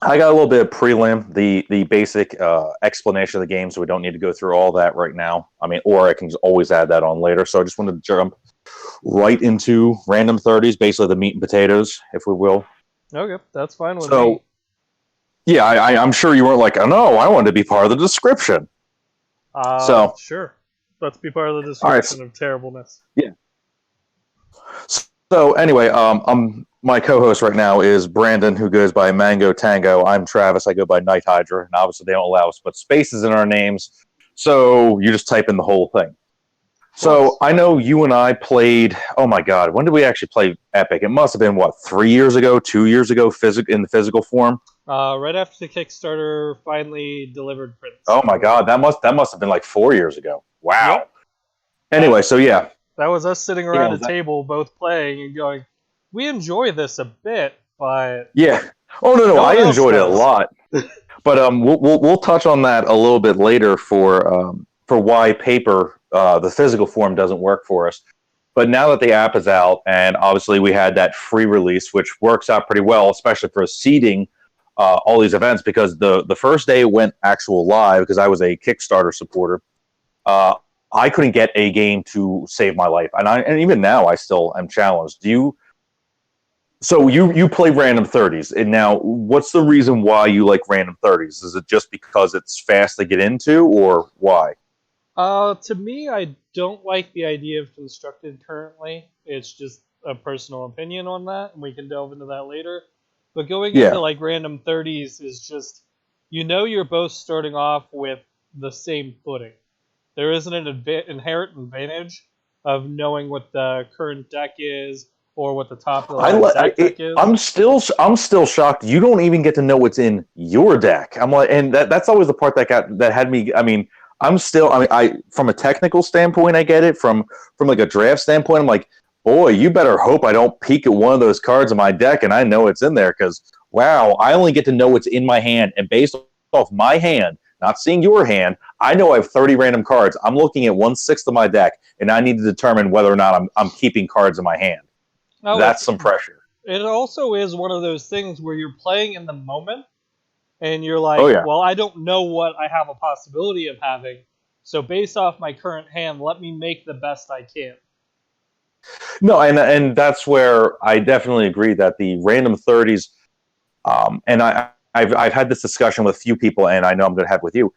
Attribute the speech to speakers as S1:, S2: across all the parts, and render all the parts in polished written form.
S1: I got a little bit of prelim, the basic explanation of the game, so we don't need to go through all that right now. I mean, or I can just always add that on later. So I just wanted to jump right into random 30s, basically the meat and potatoes, if we will.
S2: Okay, that's fine with me.
S1: So, yeah, I'm sure you weren't like, oh no, I wanted to be part of the description. So,
S2: Sure. Let's be part of the
S1: all right, so,
S2: description of terribleness.
S1: yeah. So anyway, my co-host right now is Brandon, who goes by Mango Tango. I'm Travis. I go by Night Hydra, and obviously they don't allow us to put spaces in our names, so you just type in the whole thing.
S2: Of
S1: So
S2: course.
S1: I know you and I played. Oh my God, when did we actually play Epic? It must have been what, 3 years ago, 2 years ago, in the physical form.
S2: Right after the Kickstarter finally delivered prints,
S1: Oh
S2: I
S1: my God,
S2: believe.
S1: that must have been like 4 years ago. Wow.
S2: Yep.
S1: Anyway,
S2: That
S1: so yeah,
S2: that was us sitting around
S1: yeah,
S2: a table both playing and going, we enjoy this a bit, but
S1: yeah. Oh no, no,
S2: no
S1: I
S2: one else
S1: enjoyed it a
S2: does.
S1: lot. But we'll touch on that a little bit later for why paper the physical form doesn't work for us. But now that the app is out, and obviously we had that free release, which works out pretty well, especially for seeding all these events, because the first day it went actual live, because I was a Kickstarter supporter, uh, I couldn't get a game to save my life, and even now I still am challenged. Do you so you play random 30s, and now what's the reason why you like random 30s? Is it just because it's fast to get into, or why?
S2: To me, I don't like the idea of constructed currently. It's just a personal opinion on that, and we can delve into that later. But going into
S1: Yeah,
S2: like random 30s is just, you're both starting off with the same footing. There isn't an inherent advantage of knowing what the current deck is or what the top of the line exact deck is.
S1: I'm still shocked. You don't even get to know what's in your deck. I'm like, and that's always the part that had me. I mean, I from a technical standpoint, I get it. From like a draft standpoint, I'm like, boy, you better hope I don't peek at one of those cards in my deck and I know it's in there, because wow, I only get to know what's in my hand, and based off my hand, not seeing your hand, I know I have 30 random cards. I'm looking at 1/6 of my deck, and I need to determine whether or not I'm keeping cards in my hand.
S2: Oh,
S1: That's some pressure.
S2: it also is one of those things where you're playing in the moment and you're
S1: Oh
S2: like,
S1: yeah.
S2: well, I don't know what I have a possibility of having. So based off my current hand, let me make the best I can.
S1: No, and that's where I definitely agree that the random 30s, and I've had this discussion with a few people, and I know I'm going to have with you.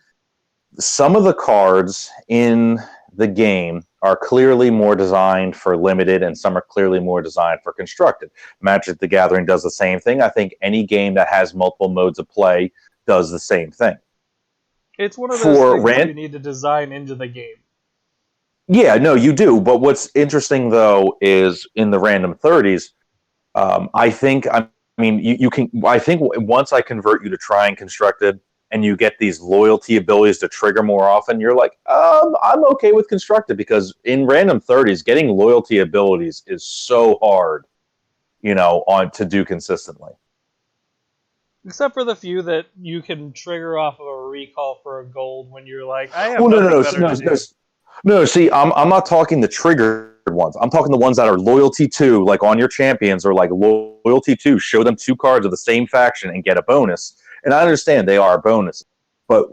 S1: Some of the cards in the game are clearly more designed for limited, and some are clearly more designed for constructed. Magic the Gathering does the same thing. I think any game that has multiple modes of play does the same thing.
S2: It's one of those
S1: For
S2: things you
S1: rant,
S2: need to design into the game.
S1: yeah, no, you do. But what's interesting though is in the random 30s, I mean, you can. I think once I convert you to trying constructed, and you get these loyalty abilities to trigger more often, you're like, I'm okay with constructed, because in random 30s, getting loyalty abilities is so hard, on to do consistently.
S2: Except for the few that you can trigger off of a recall for a gold when you're like, I have
S1: Well, no, no,
S2: nothing
S1: no,
S2: better
S1: no,
S2: to
S1: no,
S2: do.
S1: no. See, I'm not talking the triggered ones. I'm talking the ones that are loyalty to, like on your champions, or like loyalty to show them two cards of the same faction and get a bonus. And I understand they are a bonus, but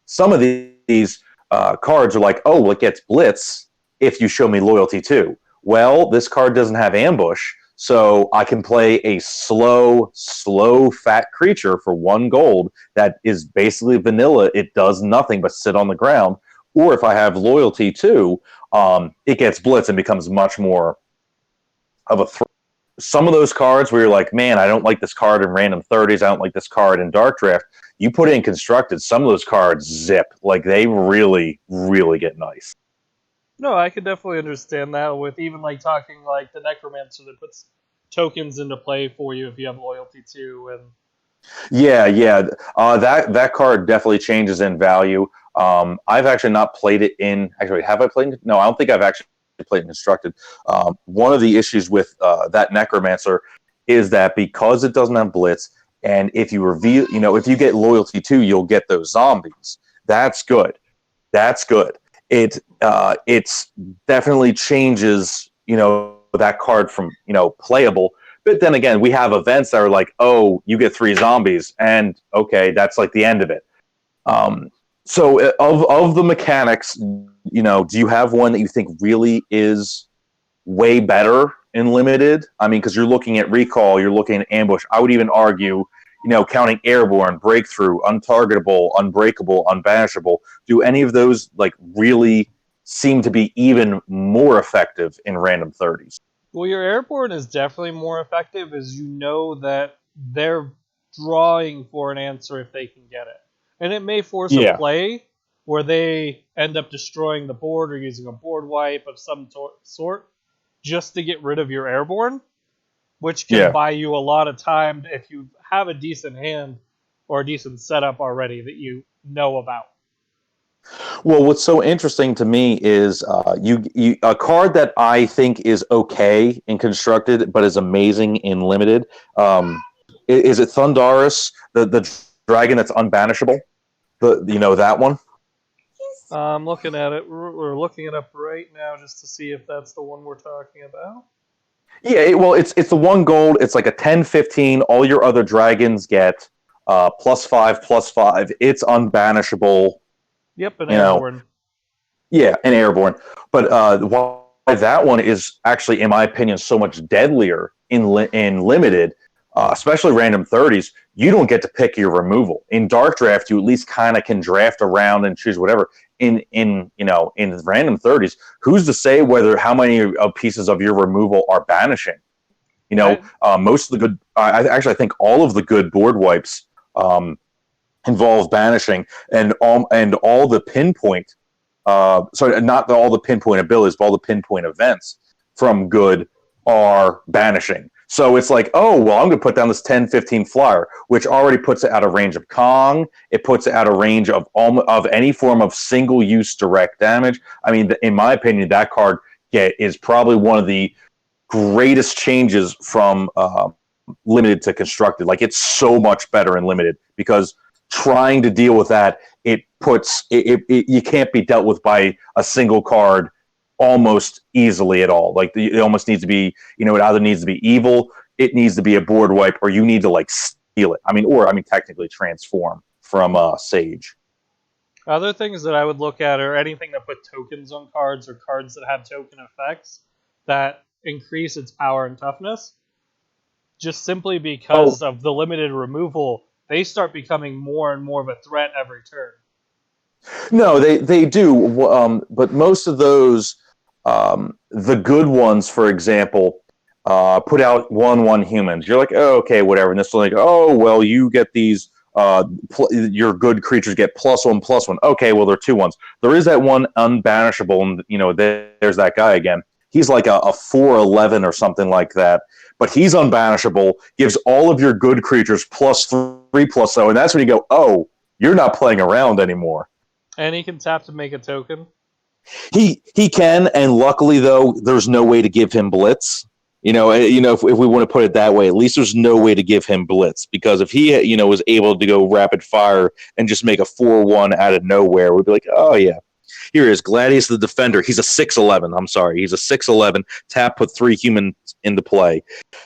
S1: some of these cards are like, oh, well, it gets blitz if you show me loyalty to. Well, this card doesn't have ambush, so I can play a slow, fat creature for 1 gold that is basically vanilla. It does nothing but sit on the ground. Or if I have loyalty too, it gets blitz and becomes much more of a threat. Some of those cards where you're like, man, I don't like this card in random 30s. I don't like this card in dark draft. You put it in constructed, some of those cards zip. Like, they really, really get nice.
S2: No, I could definitely understand that with even like talking like the necromancer that puts tokens into play for you if you have loyalty to and
S1: Yeah, yeah. That card definitely changes in value. I've actually not played it in. Actually, have I played it? No, I don't think I've actually played it constructed. One of the issues with that Necromancer is that because it doesn't have Blitz, and if you reveal, if you get loyalty too, you'll get those zombies. That's good. That's good. It's definitely changes, that card from, playable, But then again, we have events that are like, oh, you get 3 zombies, and okay, that's like the end of it. Um, so of the mechanics, do you have one that you think really is way better in limited? I mean, because you're looking at recall, you're looking at ambush. I would even argue, counting airborne, breakthrough, untargetable, unbreakable, unbanishable. Do any of those like really seem to be even more effective in random 30s?
S2: Well, your airborne is definitely more effective, as you know that they're drawing for an answer if they can get it. And it may force a
S1: Yeah,
S2: play where they end up destroying the board or using a board wipe of some sort just to get rid of your airborne, which can
S1: yeah.
S2: buy you a lot of time if you have a decent hand or a decent setup already that you know about.
S1: Well, what's so interesting to me is a card that I think is okay in constructed, but is amazing in limited. Is it Thundarus, the dragon that's unbanishable? That one.
S2: I'm looking at it. We're looking it up right now just to see if that's the one we're talking about.
S1: Yeah, it's the one gold. It's like a 10-15. All your other dragons get +5/+5. It's unbanishable.
S2: Yep, an
S1: You know,
S2: airborne.
S1: Yeah, and airborne. But why that one is actually, in my opinion, so much deadlier in limited, especially random 30s. You don't get to pick your removal in dark draft. You at least kind of can draft around and choose whatever. In random 30s, who's to say whether how many pieces of your removal are banishing?
S2: I
S1: Most of the good. I think all of the good board wipes involve banishing, and all the pinpoint sorry, not all the pinpoint abilities, but all the pinpoint events from good are banishing. So it's like, oh, well, I'm going to put down this 10-15 flyer, which already puts it out of range of Kong. It puts it out of range of any form of single use direct damage. I mean, in my opinion, that card is probably one of the greatest changes from limited to constructed. Like, it's so much better in limited because trying to deal with that, you can't be dealt with by a single card almost easily at all. Like, it almost needs to be, it either needs to be evil, it needs to be a board wipe, or you need to like steal it. I mean technically transform from Sage.
S2: Other things that I would look at are anything that put tokens on cards or cards that have token effects that increase its power and toughness. Just simply
S1: Oh
S2: because of the limited removal, they start becoming more and more of a threat every turn.
S1: no, they do, but most of those, the good ones, for example, put out 1/1 humans. You're like, oh, okay, whatever. And this is like, oh, well, you get these. Your good creatures get +1/+1. Okay, well, they're 2/1s. There is that one unbanishable, and there's that guy again. He's like a 4/11 or something like that, but he's unbanishable. Gives all of your good creatures +3/+0, and that's when you go, oh, you're not playing around anymore.
S2: And he can tap to make a token.
S1: He can, and luckily though, there's no way to give him blitz. If we want to put it that way, at least there's no way to give him blitz, because if he was able to go rapid fire and just make a 4/1 out of nowhere, we'd be like, oh yeah, here he is, Gladius the Defender. He's a 6/11. I'm sorry, he's a 6/11. Tap, put 3 humans into play.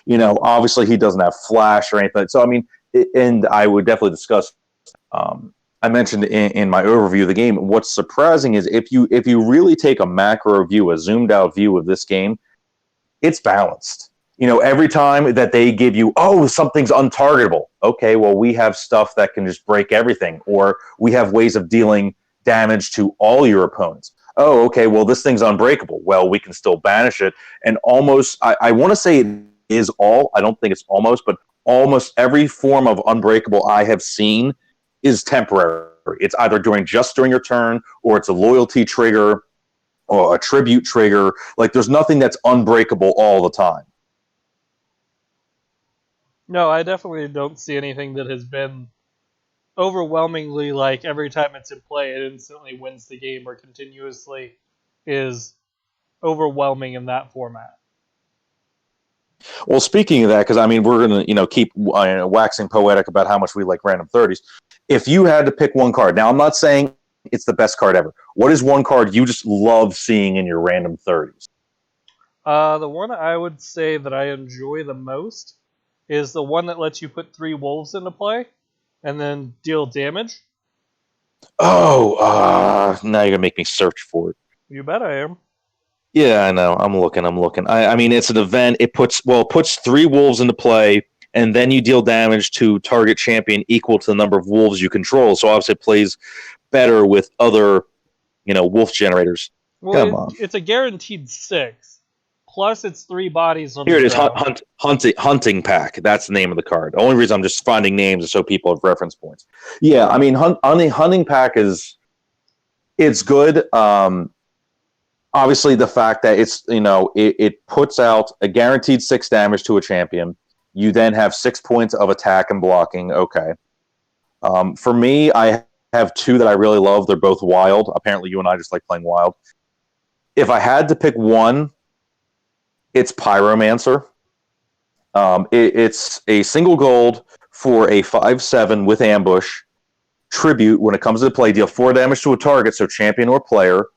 S1: Obviously he doesn't have flash or anything. So I mean, and I would definitely discuss. I mentioned in my overview of the game, what's surprising is if you really take a macro view, a zoomed out view of this game, it's balanced. Every time that they give you, oh, something's untargetable. Okay, well, we have stuff that can just break everything, or we have ways of dealing damage to all your opponents. Oh, okay, well, this thing's unbreakable. Well, we can still banish it. And almost, I want to say it is all, I don't think it's almost, but almost every form of unbreakable I have seen is temporary. It's either just during your turn, or it's a loyalty trigger, or a tribute trigger. Like, there's nothing that's unbreakable all the time.
S2: No, I definitely don't see anything that has been overwhelmingly like every time it's in play, it instantly wins the game or continuously is overwhelming in that format.
S1: Well, speaking of that, because I mean, we're going to keep waxing poetic about how much we like random 30s. If you had to pick one card, now I'm not saying it's the best card ever. What is one card you just love seeing in your random 30s?
S2: The one I would say that I enjoy the most is the one that lets you put 3 wolves into play and then deal damage.
S1: Oh, now you're gonna make me search for it.
S2: You bet I am.
S1: Yeah, I know. I'm looking. I'm looking. I mean, it's an event. It puts 3 wolves into play, and then you deal damage to target champion equal to the number of wolves you control. So obviously, it plays better with other, wolf generators.
S2: Well,
S1: Come on.
S2: it's a guaranteed 6. Plus, it's 3 bodies on
S1: Here
S2: the
S1: it is.
S2: ground.
S1: Hunting pack. That's the name of the card. The only reason I'm just finding names is so people have reference points. Yeah, I mean, hunting pack is it's good. Obviously the fact that it puts out a guaranteed 6 damage to a champion. You then have 6 points of attack and blocking. Okay. For me, I have two that I really love. They're both wild. Apparently, you and I just like playing wild. If I had to pick one, it's Pyromancer. It's a single gold for a 5/7 with ambush tribute. When it comes to play, deal 4 damage to a target, so champion or player.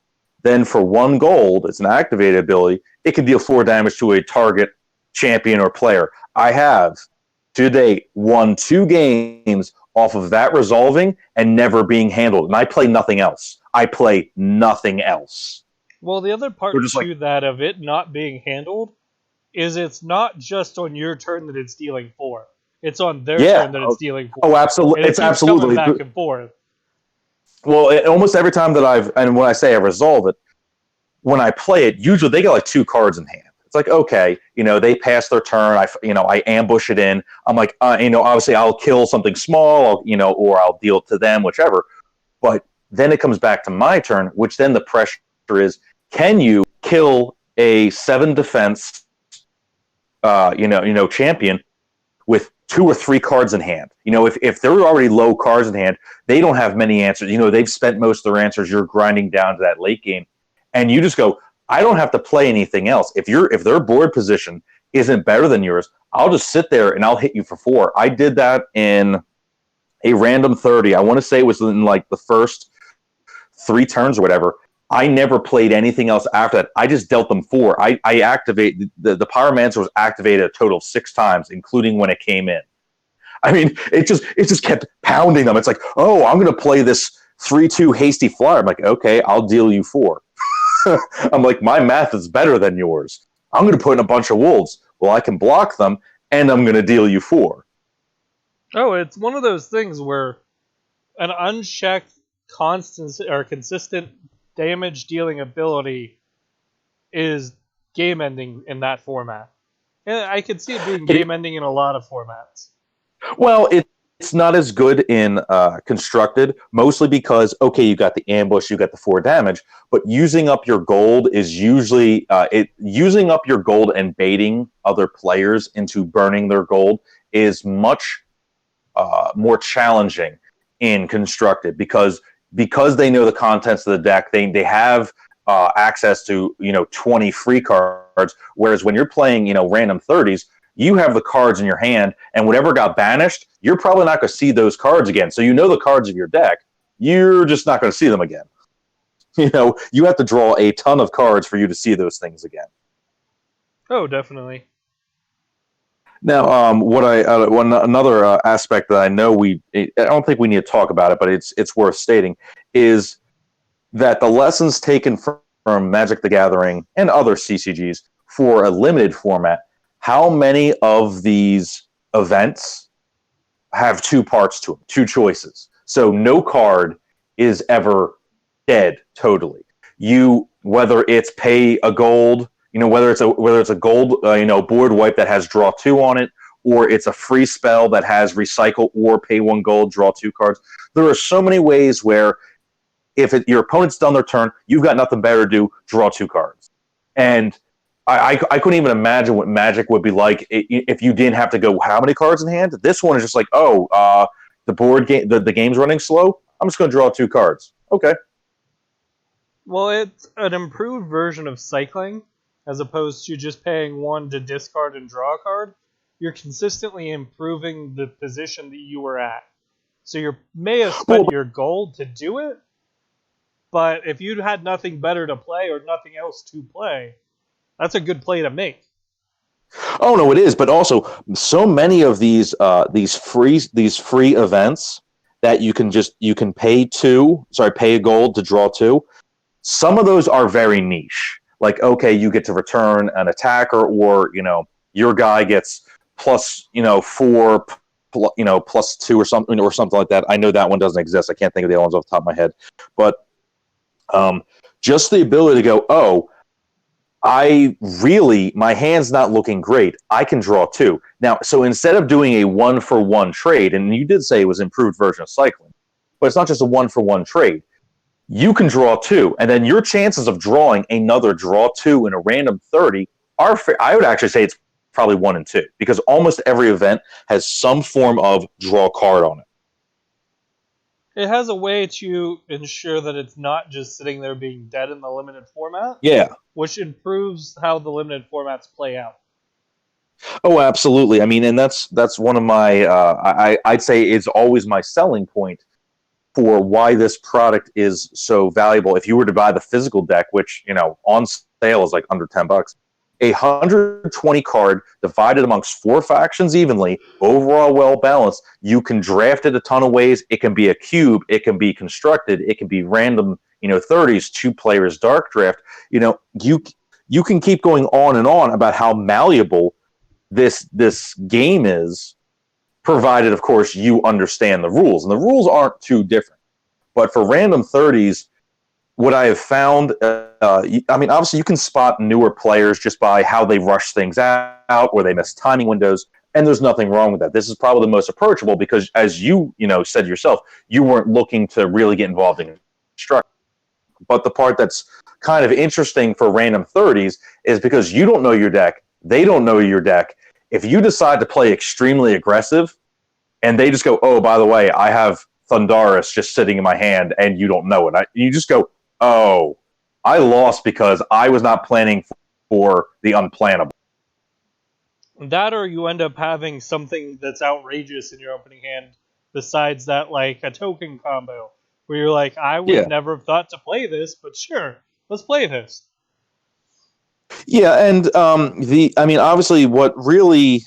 S1: Then for 1 gold, it's an activated ability. It can deal 4 damage to a target, champion, or player. I have, to date, won 2 games off of that resolving and never being handled. And I play nothing else. I play nothing else.
S2: Well, the other
S1: We're
S2: part
S1: just like,
S2: to that of it not being handled is it's not just on your turn that it's dealing 4. It's on their
S1: yeah.
S2: turn that it's dealing
S1: Oh,
S2: 4. And
S1: absolutely.
S2: it
S1: It's
S2: keeps coming
S1: absolutely.
S2: back and forth.
S1: Well, almost every time and when I say I resolve it, when I play it, usually they get like 2 cards in hand. It's like, okay, they pass their turn. I ambush it in. I'm like, obviously I'll kill something small, or I'll deal to them, whichever. But then it comes back to my turn, which then the pressure is, can you kill a 7 defense, champion with 2 or 3 cards in hand? If they're already low cards in hand, they don't have many answers. They've spent most of their answers. You're grinding down to that late game, and you just go, I don't have to play anything else. If their board position isn't better than yours, I'll just sit there and I'll hit you for 4. I did that in a random 30. I want to say it was in like the first 3 turns or whatever. I never played anything else after that. I just dealt them 4. I activate the Pyromancer was activated a total of 6 times, including when it came in. I mean, it just kept pounding them. It's like, oh, I'm going to play this 3/2 hasty flyer. I'm like, okay, I'll deal you 4. I'm like, my math is better than yours. I'm going to put in a bunch of wolves. Well, I can block them, and I'm going to deal you 4.
S2: Oh, it's one of those things where an unchecked, constant or consistent damage dealing ability is game ending in that format. And I could see it being
S1: It,
S2: game ending in a lot of formats.
S1: well, it's not as good in constructed, mostly because, okay, you got the ambush, you got the 4 damage, but using up your gold is usually using up your gold and baiting other players into burning their gold is much more challenging in constructed, because they know the contents of the deck. They have access to 20 free cards, whereas when you're playing random 30s, you have the cards in your hand, and whatever got banished, you're probably not going to see those cards again. So the cards of your deck, you're just not going to see them again. You have to draw a ton of cards for you to see those things again.
S2: Oh, definitely.
S1: Now, another aspect that I don't think we need to talk about it, but it's worth stating, is that the lessons taken from Magic the Gathering and other CCGs for a limited format, how many of these events have 2 parts to them, 2 choices? So no card is ever dead totally. Whether it's pay a gold, whether it's a gold, board wipe that has draw 2 on it, or it's a free spell that has recycle or pay 1 gold, draw 2 cards. There are so many ways where if your opponent's done their turn, you've got nothing better to do, draw 2 cards. And I couldn't even imagine what Magic would be like if you didn't have to go how many cards in hand. This one is just like, the board game, the game's running slow. I'm just going to draw 2 cards. Okay.
S2: Well, it's an improved version of cycling, as opposed to just paying 1 to discard and draw a card. You're consistently improving the position that you were at. So you may have
S1: Well,
S2: spent your gold to do it, but if you had nothing better to play or nothing else to play, that's a good play to make.
S1: Oh no, it is. But also, so many of these free events that you can pay a gold to draw two. Some of those are very niche. Like, okay, you get to return an attacker, or your guy gets plus four, plus two or something like that. I know that one doesn't exist. I can't think of the other ones off the top of my head, but um, just the ability to go, oh, my hand's not looking great. I can draw two. Now, so instead of doing a one for one trade, and you did say it was an improved version of cycling, but it's not just a one for one trade. You can draw two, and then your chances of drawing another draw two in a random 30 are, I would actually say it's probably one and two, because almost every event has some form of draw card on it.
S2: It has a way to ensure that it's not just sitting there being dead in the limited format,
S1: Yeah.
S2: which improves how the limited formats play out.
S1: Oh, absolutely. I mean, and that's one of my I'd say it's always my selling point for why this product is so valuable. If you were to buy the physical deck, which on sale is like under $10, 120 card divided amongst four factions evenly, overall well balanced. You can draft it a ton of ways. It can be a cube. It can be constructed. It can be random. 30s, two players dark draft. You can keep going on and on about how malleable this game is, provided, of course, you understand the rules. And the rules aren't too different. But for random 30s, what I have found, I mean, obviously you can spot newer players just by how they rush things out or they miss timing windows, and there's nothing wrong with that. This is probably the most approachable because, as said yourself, you weren't looking to really get involved in construction. But the part that's kind of interesting for random 30s is because you don't know your deck, they don't know your deck. If you decide to play extremely aggressive, and they just go, oh, by the way, I have Thundarus just sitting in my hand, and you don't know it. You just go, oh, I lost because I was not planning for the unplannable.
S2: That, or you end up having something that's outrageous in your opening hand, besides that, like a token combo, where you're like, I would
S1: Yeah,
S2: never have thought to play this, but sure, let's play this.
S1: yeah, and I mean, obviously, what really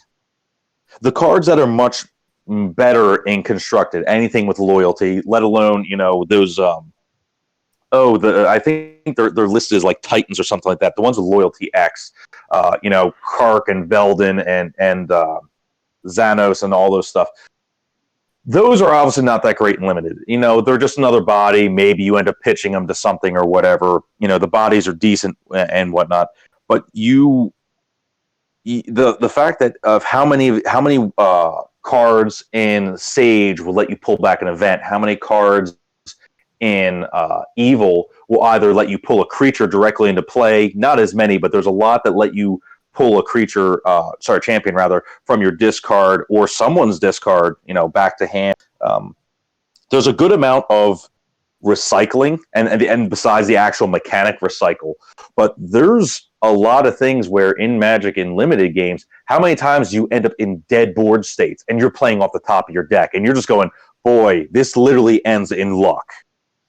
S1: the cards that are much better in constructed, anything with loyalty, let alone those I think they're listed as like Titans or something like that. The ones with loyalty X, Kark and Veldon and Xanos and all those stuff. Those are obviously not that great and limited. They're just another body. Maybe you end up pitching them to something or whatever. The bodies are decent and whatnot. But the fact that of how many cards in Sage will let you pull back an event, how many cards in Evil will either let you pull a creature directly into play. Not as many, but there's a lot that let you pull a creature, champion rather, from your discard or someone's discard, back to hand. There's a good amount of recycling, and besides the actual mechanic recycle, but there's a lot of things where in Magic in limited games, how many times you end up in dead board states and you're playing off the top of your deck and you're just going, boy, this literally ends in luck.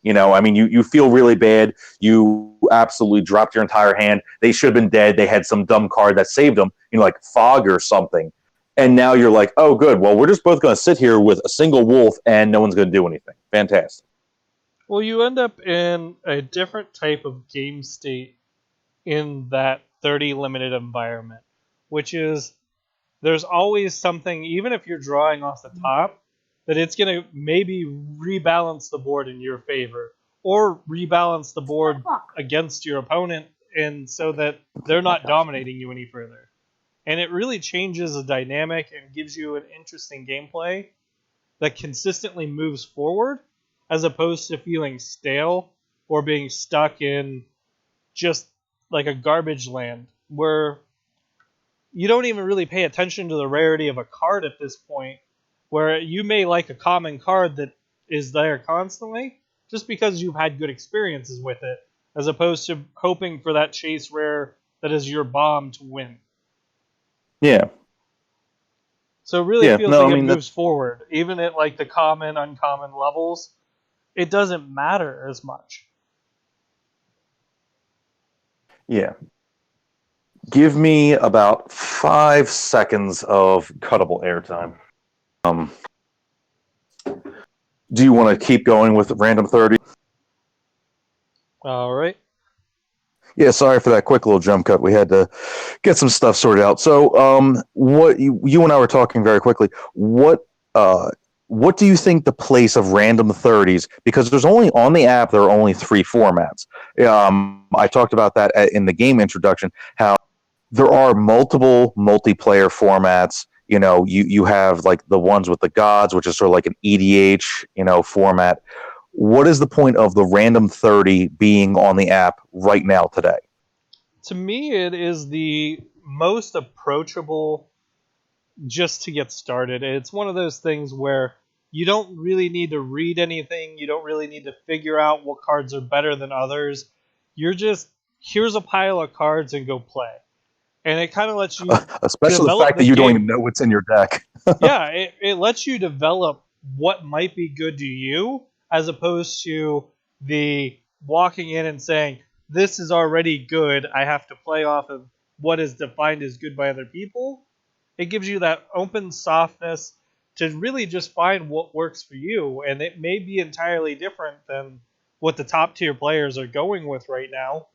S1: I mean, you feel really bad. You absolutely dropped your entire hand. They should have been dead. They had some dumb card that saved them, like fog or something. And now you're like, oh, good. Well, we're just both going to sit here with a single wolf and no one's going to do anything. Fantastic.
S2: Well, you end up in a different type of game state in that 30 limited environment, which is there's always something, even if you're drawing off the top, that it's going to maybe rebalance the board in your favor or rebalance the board against your opponent, and so that they're not dominating you any further. And it really changes the dynamic and gives you an interesting gameplay that consistently moves forward as opposed to feeling stale or being stuck in just like a garbage land where you don't even really pay attention to the rarity of a card at this point, where you may like a common card that is there constantly just because you've had good experiences with it, as opposed to hoping for that chase rare that is your bomb to win.
S1: Yeah.
S2: So it really
S1: Yeah.
S2: feels
S1: No,
S2: like
S1: I
S2: it
S1: mean,
S2: moves forward, even at like the common, uncommon levels. It doesn't matter as much.
S1: yeah. Give me about 5 seconds of cuttable airtime. Um, do you want to keep going with random 30?
S2: All right.
S1: Yeah, sorry for that quick little jump cut. We had to get some stuff sorted out. So, what you and I were talking very quickly. Uh, what do you think the place of random 30s? Because there's only on the app there are only 3 formats. I talked about that in the game introduction. How there are multiple multiplayer formats. You have like the ones with the gods, which is sort of like an EDH, format. What is the point of the random 30 being on the app right now today?
S2: To me, it is the most approachable just to get started. It's one of those things where you don't really need to read anything. You don't really need to figure out what cards are better than others. You're just, here's a pile of cards and go play. And it kind of lets you
S1: Especially the
S2: develop
S1: fact
S2: the
S1: that you don't even
S2: game.
S1: know what's in your deck.
S2: Yeah, it lets you develop what might be good to you as opposed to the walking in and saying, this is already good. I have to play off of what is defined as good by other people. It gives you that open softness to really just find what works for you. And it may be entirely different than what the top tier players are going with right now,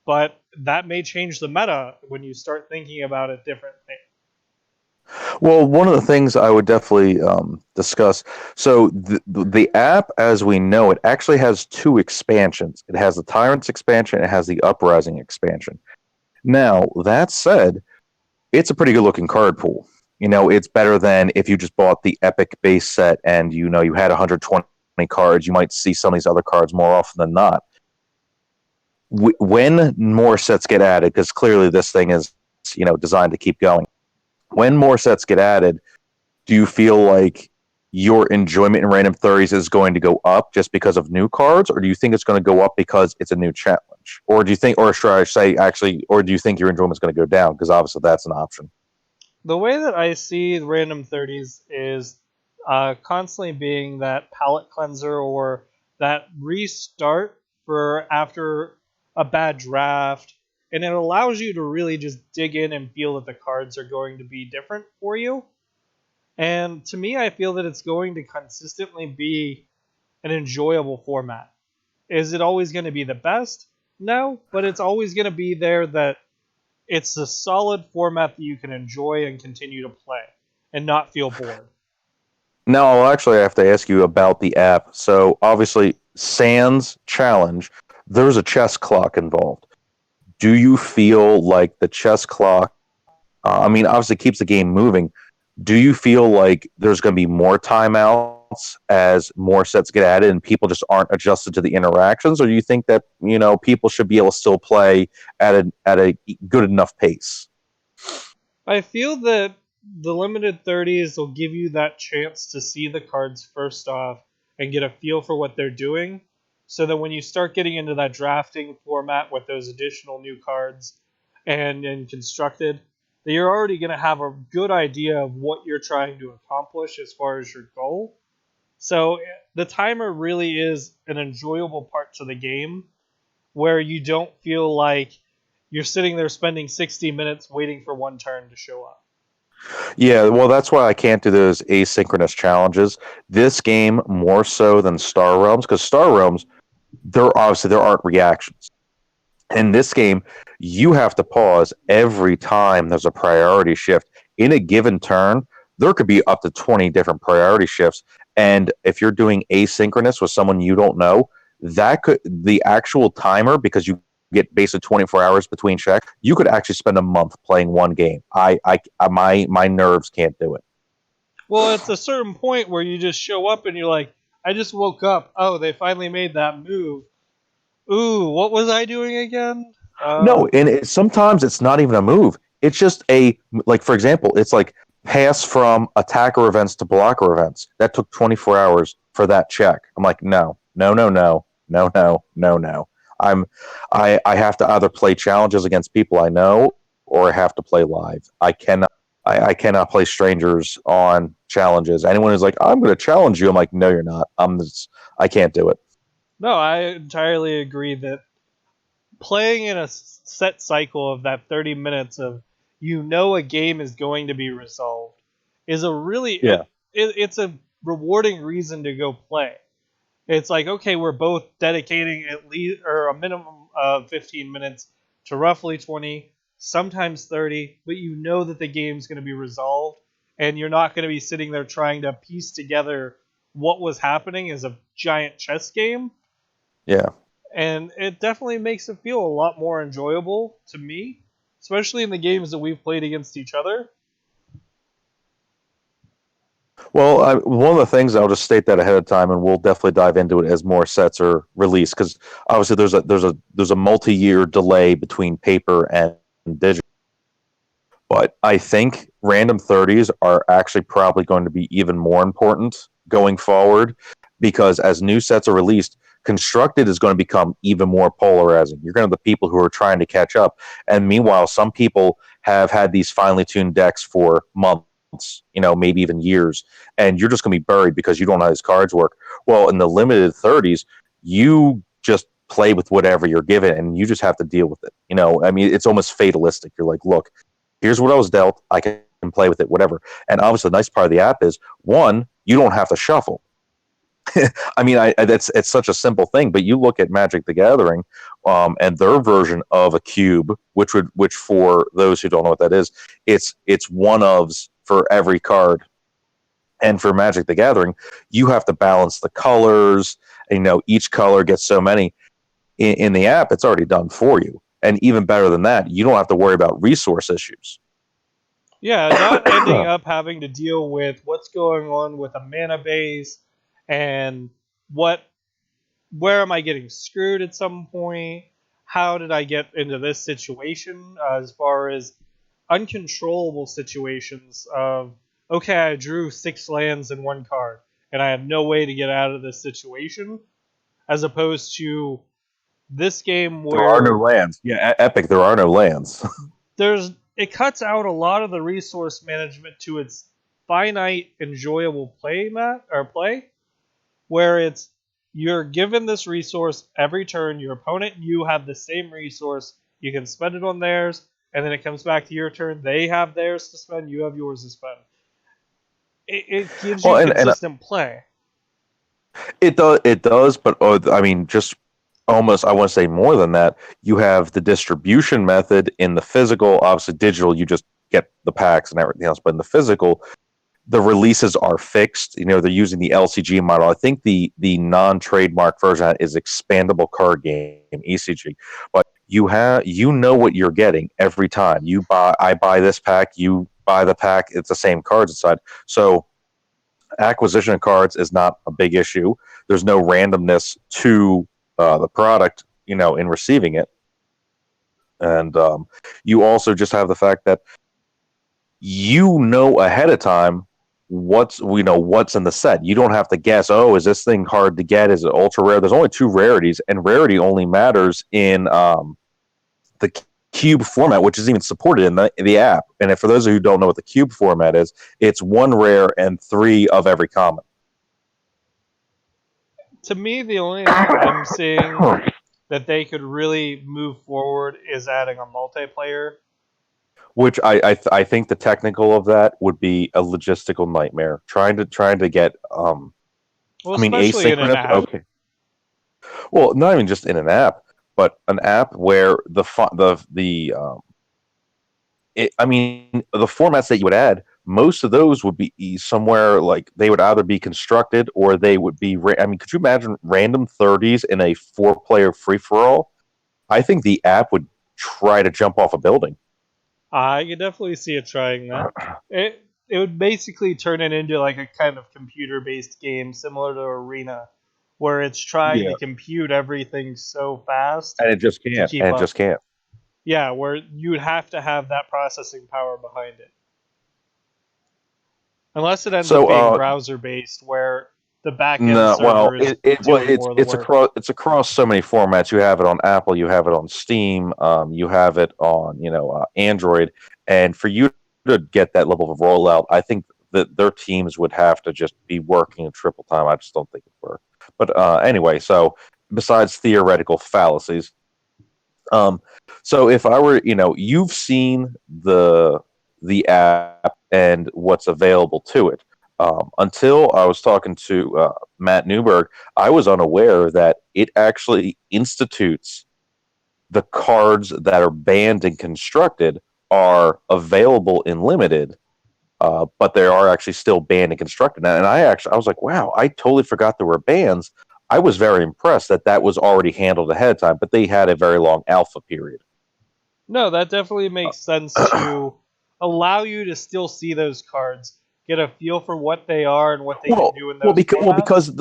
S2: but that may change the meta when you start thinking about it differently.
S1: Well, one of the things I would definitely discuss. So the app, as we know it, actually has 2 expansions. It has the Tyrants expansion. It has the Uprising expansion. Now that said, it's a pretty good looking card pool. It's better than if you just bought the Epic base set and you had 120 cards. You might see some of these other cards more often than not. When more sets get added, because clearly this thing is designed to keep going. When more sets get added, do you feel like your enjoyment in random 30s is going to go up just because of new cards, or do you think it's going to go up because it's a new challenge? Or do you think, or should I say actually, or do you think your enjoyment is going to go down? Because obviously that's an option.
S2: The way that I see random 30s is constantly being that palette cleanser or that restart for after a bad draft. And it allows you to really just dig in and feel that the cards are going to be different for you. And to me, I feel that it's going to consistently be an enjoyable format. Is it always going to be the best? No, but it's always going to be there that it's a solid format that you can enjoy and continue to play and not feel bored.
S1: Now, I'll actually have to ask you about the app. So, obviously, Sans Challenge, there's a chess clock involved. Do you feel like the chess clock, I mean, obviously keeps the game moving. Do you feel like there's going to be more timeouts as more sets get added and people just aren't adjusted to the interactions? Or do you think that, people should be able to still play at a good enough pace?
S2: I feel that the limited 30s will give you that chance to see the cards first off and get a feel for what they're doing. So that when you start getting into that drafting format with those additional new cards and constructed, that you're already going to have a good idea of what you're trying to accomplish as far as your goal. So the timer really is an enjoyable part to the game where you don't feel like you're sitting there spending 60 minutes waiting for one turn to show up.
S1: Yeah, well, that's why I can't do those asynchronous challenges. This game, more so than Star Realms, because Star Realms, there aren't reactions. In this game, you have to pause every time there's a priority shift. In a given turn, there could be up to 20 different priority shifts. And if you're doing asynchronous with someone you don't know, that could the actual timer, because you get basically 24 hours between checks, you could actually spend a month playing one game. My nerves can't do it.
S2: Well, it's a certain point where you just show up and you're like, I just woke up. Oh, they finally made that move. Ooh, what was I doing again?
S1: No, and sometimes it's not even a move. It's just like, for example, it's like pass from attacker events to blocker events. That took 24 hours for that check. I'm like, no, no, no, no, no, no, no, no. I'm, I have to either play challenges against people I know or I have to play live. I cannot play strangers on challenges. Anyone who's like, I'm going to challenge you, I'm like, no, you're not. I can't do it.
S2: No, I entirely agree that playing in a set cycle of that 30 minutes of a game is going to be resolved is a really
S1: Yeah.
S2: it's a rewarding reason to go play. It's like, okay, we're both dedicating at least or a minimum of 15 minutes to roughly 20, sometimes 30, but you know that the game's going to be resolved and you're not going to be sitting there trying to piece together what was happening as a giant chess game.
S1: Yeah.
S2: And it definitely makes it feel a lot more enjoyable to me, especially in the games that we've played against each other.
S1: Well, one of the things I'll just state that ahead of time, and we'll definitely dive into it as more sets are released, because obviously there's a multi-year delay between paper and digital. But I think random 30s are actually probably going to be even more important going forward, because as new sets are released, constructed is going to become even more polarizing. You're going to have the people who are trying to catch up, and meanwhile, some people have had these finely tuned decks for months, maybe even years, and you're just going to be buried because you don't know how these cards work. Well, in the limited 30s, you just play with whatever you're given, and you just have to deal with it. I mean, it's almost fatalistic. You're like, look, here's what I was dealt. I can play with it, whatever. And obviously, the nice part of the app is, one, you don't have to shuffle. I mean, it's such a simple thing, but you look at Magic the Gathering, and their version of a cube, which for those who don't know what that is, it's one ofs for every card. And for Magic the Gathering, you have to balance the colors. Each color gets so many. In the app, it's already done for you. And even better than that, you don't have to worry about resource issues.
S2: Yeah, not ending up having to deal with what's going on with a mana base and what where am I getting screwed at some point? How did I get into this situation? As far as uncontrollable situations of, okay, I drew 6 lands in one card and I have no way to get out of this situation, as opposed to this game
S1: There are no
S2: where
S1: lands. Yeah, Epic, there are no lands.
S2: it cuts out a lot of the resource management to its finite enjoyable play, where it's you're given this resource every turn. Your opponent and you have the same resource. You can spend it on theirs, and then it comes back to your turn. They have theirs to spend. You have yours to spend. It gives
S1: Well,
S2: you
S1: and
S2: consistent play.
S1: it does, but I mean, just almost, I want to say more than that. You have the distribution method in the physical. Obviously, digital, you just get the packs and everything else. But in the physical, the releases are fixed. They're using the LCG model. I think the non-trademark version is expandable card game (ECG). But you know what you're getting every time. I buy this pack, you buy the pack. It's the same cards inside. So acquisition of cards is not a big issue. There's no randomness to the product, in receiving it. And you also just have the fact that ahead of time what's in the set. You don't have to guess, oh, is this thing hard to get? Is it ultra rare? There's only 2 rarities, and rarity only matters in the cube format, which is even supported in the app. And for those of you who don't know what the cube format is, it's 1 rare and 3 of every common.
S2: To me, the only thing I'm seeing that they could really move forward is adding a multiplayer.
S1: Which I think the technical of that would be a logistical nightmare. Trying to get
S2: Well,
S1: I mean,
S2: especially in an
S1: asynchronous.
S2: app.
S1: Okay. Well, not even just in an app, but an app where I mean, the formats that you would add, most of those would be somewhere like they would either be constructed or they would be. I mean, could you imagine random 30s in a 4-player free for all? I think the app would try to jump off a building.
S2: I could definitely see it trying that. It would basically turn it into like a kind of computer based game similar to Arena, where it's trying
S1: Yeah,
S2: to compute everything so fast
S1: and it just
S2: to
S1: can't,
S2: keep
S1: and it
S2: up.
S1: just can't.
S2: Yeah, where you would have to have that processing power behind it. Unless it ends up
S1: So,
S2: being browser based, where the back end
S1: no, well,
S2: server is
S1: well,
S2: doing more of the work.
S1: it's across so many formats. You have it on Apple, you have it on Steam, you have it on Android, and for you to get that level of rollout, I think that their teams would have to just be working in triple time. I just don't think it would work. But anyway, so besides theoretical fallacies, Um, so if I were, you've seen the app and what's available to it. Until I was talking to Matt Newberg, I was unaware that it actually institutes the cards that are banned and constructed are available in limited, but they are actually still banned and constructed. And I was like, wow, I totally forgot there were bans. I was very impressed that that was already handled ahead of time, but they had a very long alpha period.
S2: No, that definitely makes sense to allow you to still see those cards, get a feel for what they are and what they can do in those formats.
S1: Because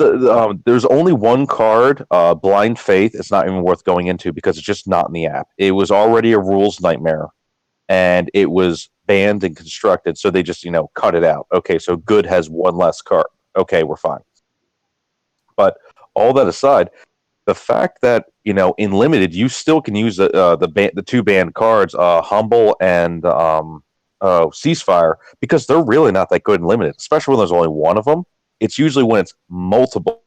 S1: there's only one card, Blind Faith. It's not even worth going into because it's just not in the app. It was already a rules nightmare, and it was banned and constructed, so they just cut it out. Okay, so good has one less card. Okay, we're fine. But all that aside, the fact that in limited you still can use the two banned cards, Humble and Ceasefire, because they're really not that good in limited, especially when there's only one of them. It's usually when it's multiple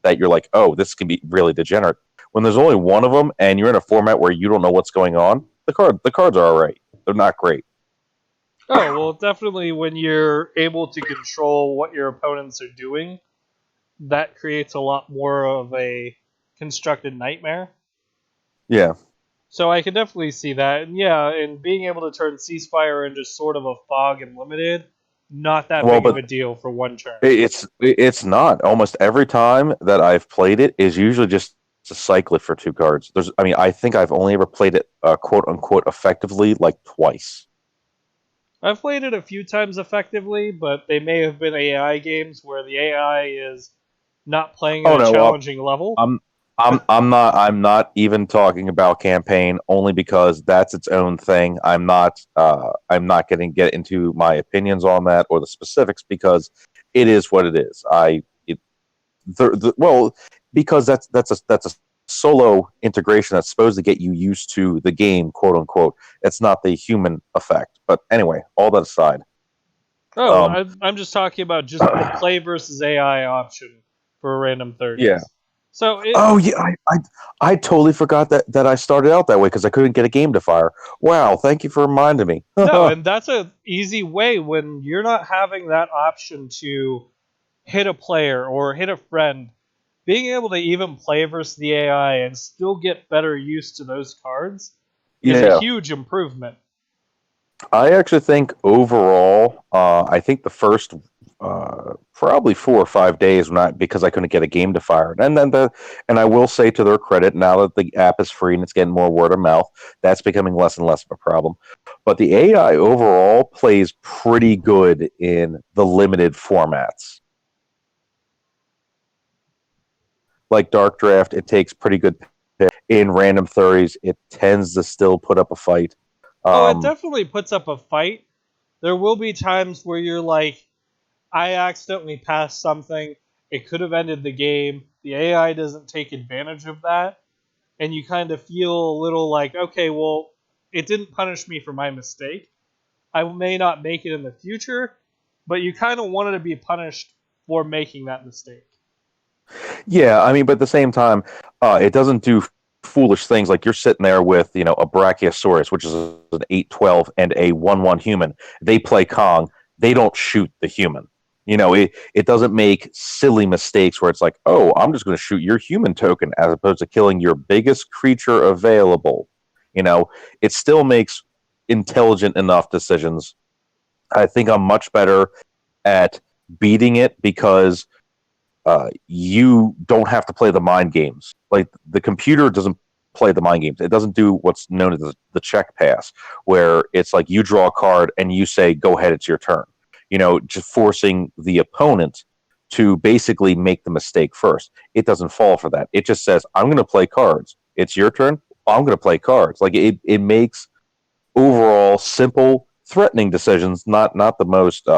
S1: that you're like, oh, this can be really degenerate. When there's only one of them and you're in a format where you don't know what's going on, the cards are all right. They're not great.
S2: Oh, well, definitely when you're able to control what your opponents are doing, that creates a lot more of a constructed nightmare.
S1: Yeah.
S2: So I can definitely see that. And yeah, and being able to turn Ceasefire into sort of a fog and limited, not that
S1: Well,
S2: big of a
S1: but
S2: deal for one turn.
S1: it's not. Almost every time that I've played it is usually just to cycle it for two cards. I think I've only ever played it quote unquote effectively like twice.
S2: I've played it a few times effectively, but they may have been AI games where the AI is not playing at
S1: Oh
S2: a
S1: no,
S2: challenging level.
S1: I'm I'm not even talking about campaign only because that's its own thing. I'm not going to get into my opinions on that or the specifics because it is what it is. Well, because that's a solo integration that's supposed to get you used to the game, quote unquote. It's not the human effect. But anyway, all that aside,
S2: Oh,
S1: um,
S2: I'm just talking about just the play versus AI option for random
S1: yeah.
S2: 30s. So it
S1: Oh yeah, I totally forgot that I started out that way because I couldn't get a game to fire. Wow, thank you for reminding me.
S2: no, and that's a easy way when you're not having that option to hit a player or hit a friend. Being able to even play versus the AI and still get better used to those cards is a
S1: Yeah,
S2: huge improvement.
S1: I actually think overall, I think the first probably 4 or 5 days when because I couldn't get a game to fire, and I will say to their credit, now that the app is free and it's getting more word of mouth, that's becoming less and less of a problem. But the AI overall plays pretty good in the limited formats, like Dark Draft. It takes pretty good in random 30s. It tends to still put up a fight.
S2: Oh, it
S1: Um,
S2: definitely puts up a fight. There will be times where you're like, I accidentally passed something. It could have ended the game. The AI doesn't take advantage of that. And you kind of feel a little like, okay, well, it didn't punish me for my mistake. I may not make it in the future, but you kind of wanted to be punished for making that mistake.
S1: Yeah, I mean, but at the same time, it doesn't do foolish things like you're sitting there with a Brachiosaurus, which is an 8-12 and a 1-1 human. They play Kong. They don't shoot the human. It doesn't make silly mistakes where it's like, oh, I'm just going to shoot your human token as opposed to killing your biggest creature available. You know, it still makes intelligent enough decisions. I think I'm much better at beating it because you don't have to play the mind games. Like the computer doesn't play the mind games. It doesn't do what's known as the check pass, where it's like you draw a card and you say, "Go ahead, it's your turn." Just forcing the opponent to basically make the mistake first. It doesn't fall for that. It just says, "I'm going to play cards. It's your turn. I'm going to play cards." Like it makes overall simple, threatening decisions, not the most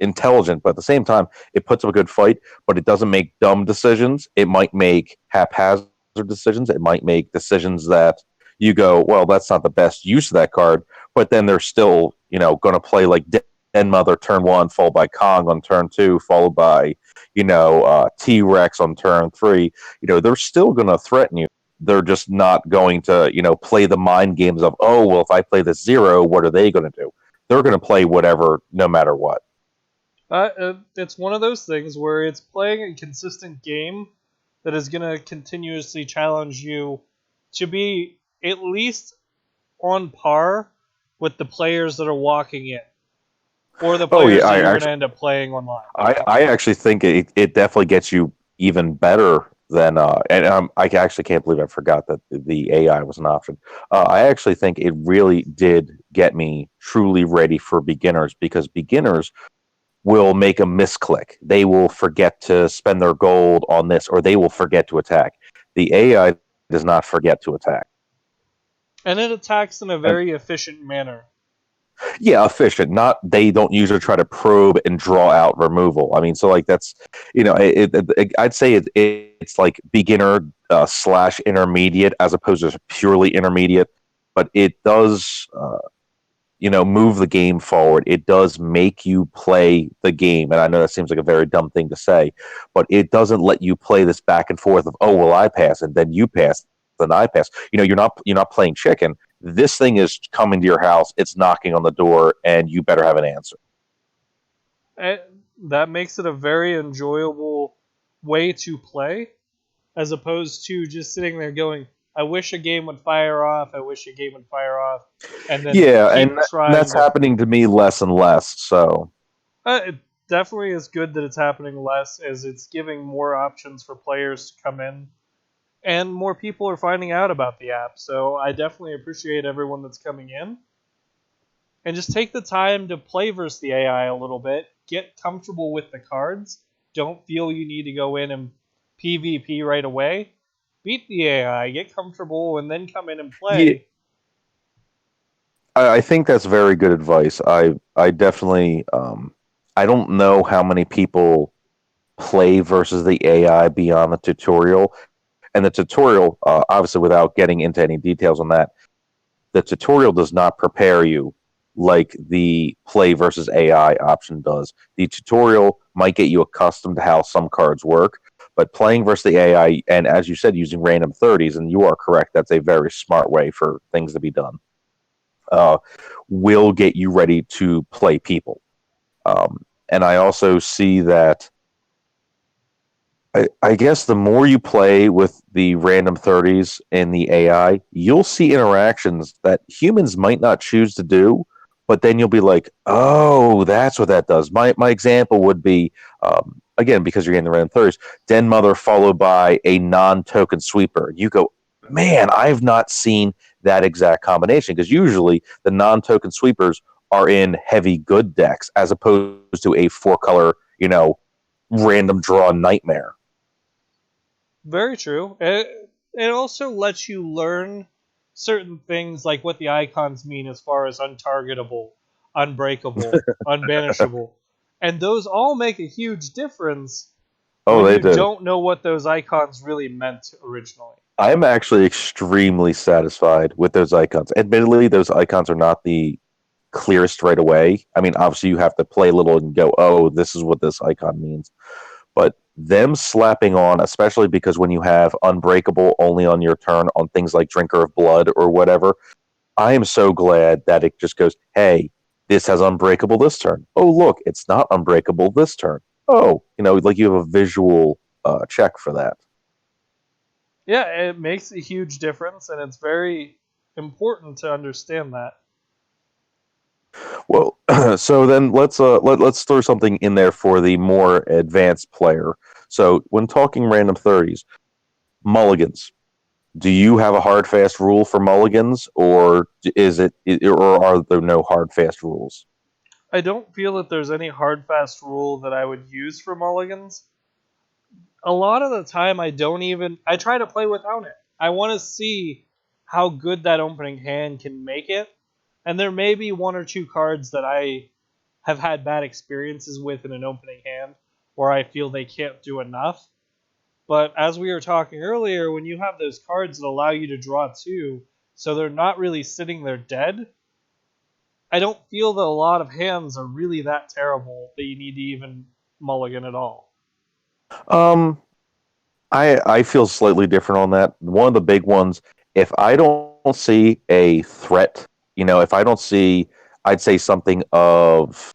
S1: intelligent, but at the same time, it puts up a good fight, but it doesn't make dumb decisions. It might make haphazard decisions. It might make decisions that you go, well, that's not the best use of that card, but then they're still, going to play like Den Mother turn one, followed by Kong on turn two, followed by, T Rex on turn three. They're still going to threaten you. they're just not going to, play the mind games of, oh, well, if I play the zero, what are they going to do? They're going to play whatever, no matter what.
S2: It's one of those things where it's playing a consistent game that is going to continuously challenge you to be at least on par with the players that are walking in, or the
S1: Oh yeah,
S2: players that you're going to end up playing online.
S1: I actually think it definitely gets you even better than, and I actually can't believe I forgot that the AI was an option. I actually think it really did get me truly ready for beginners, because beginners will make a misclick. They will forget to spend their gold on this, or they will forget to attack. The AI does not forget to attack.
S2: And it attacks in a
S1: And
S2: very efficient manner.
S1: yeah, efficient. Not, they don't usually try to probe and draw out removal. I mean, so like that's, I'd say it's like beginner slash intermediate, as opposed to purely intermediate, but it does move the game forward. It does make you play the game. And I know that seems like a very dumb thing to say, but it doesn't let you play this back and forth of, oh, well, I pass and then you pass, then I pass. You're not playing chicken. This thing is coming to your house, it's knocking on the door, and you better have an answer.
S2: And that makes it a very enjoyable way to play, as opposed to just sitting there going, I wish a game would fire off, I wish a game would fire off, and then
S1: Yeah, and
S2: keep trying
S1: that's
S2: to.
S1: happening to me less and less. So
S2: It definitely is good that it's happening less, as it's giving more options for players to come in, and more people are finding out about the app. So I definitely appreciate everyone that's coming in. And just take the time to play versus the AI a little bit. Get comfortable with the cards. Don't feel you need to go in and PvP right away. Beat the AI, get comfortable, and then come in and
S1: yeah,
S2: play.
S1: I think that's very good advice. I definitely I don't know how many people play versus the AI beyond the tutorial. And the tutorial, obviously, without getting into any details on that, the tutorial does not prepare you like the play versus AI option does. The tutorial might get you accustomed to how some cards work, but playing versus the AI, and as you said, using random 30s, and you are correct, that's a very smart way for things to be done, uh, will get you ready to play people. And I also see that I guess the more you play with the random 30s and the AI, you'll see interactions that humans might not choose to do, but then you'll be like, oh, that's what that does. My example would be, again, because you're getting the random 30s, Den Mother followed by a non token sweeper. You go, man, I've not seen that exact combination, because usually the non token sweepers are in heavy good decks as opposed to a four color, random draw nightmare.
S2: Very true. It also lets you learn certain things like what the icons mean as far as untargetable, unbreakable, unbanishable. And those all make a huge difference
S1: Oh,
S2: when
S1: they
S2: you
S1: do.
S2: don't know what those icons really meant originally.
S1: I'm actually extremely satisfied with those icons. Admittedly, those icons are not the clearest right away. I mean, obviously, you have to play a little and go, oh, this is what this icon means. But them slapping on, especially because when you have Unbreakable only on your turn on things like Drinker of Blood or whatever, I am so glad that it just goes, hey, this has Unbreakable this turn. Oh, look, it's not Unbreakable this turn. Oh, like you have a visual check for that.
S2: Yeah, it makes a huge difference, and it's very important to understand that.
S1: Well, so then let's throw something in there for the more advanced player. So when talking random 30s, mulligans. Do you have a hard fast rule for mulligans, or or are there no hard fast rules?
S2: I don't feel that there's any hard fast rule that I would use for mulligans. A lot of the time I try to play without it. I want to see how good that opening hand can make it. And there may be one or two cards that I have had bad experiences with in an opening hand where I feel they can't do enough. But as we were talking earlier, when you have those cards that allow you to draw two, so they're not really sitting there dead, I don't feel that a lot of hands are really that terrible that you need to even mulligan at all.
S1: Um, I feel slightly different on that. One of the big ones, if I don't see a threat, if I don't see, I'd say something of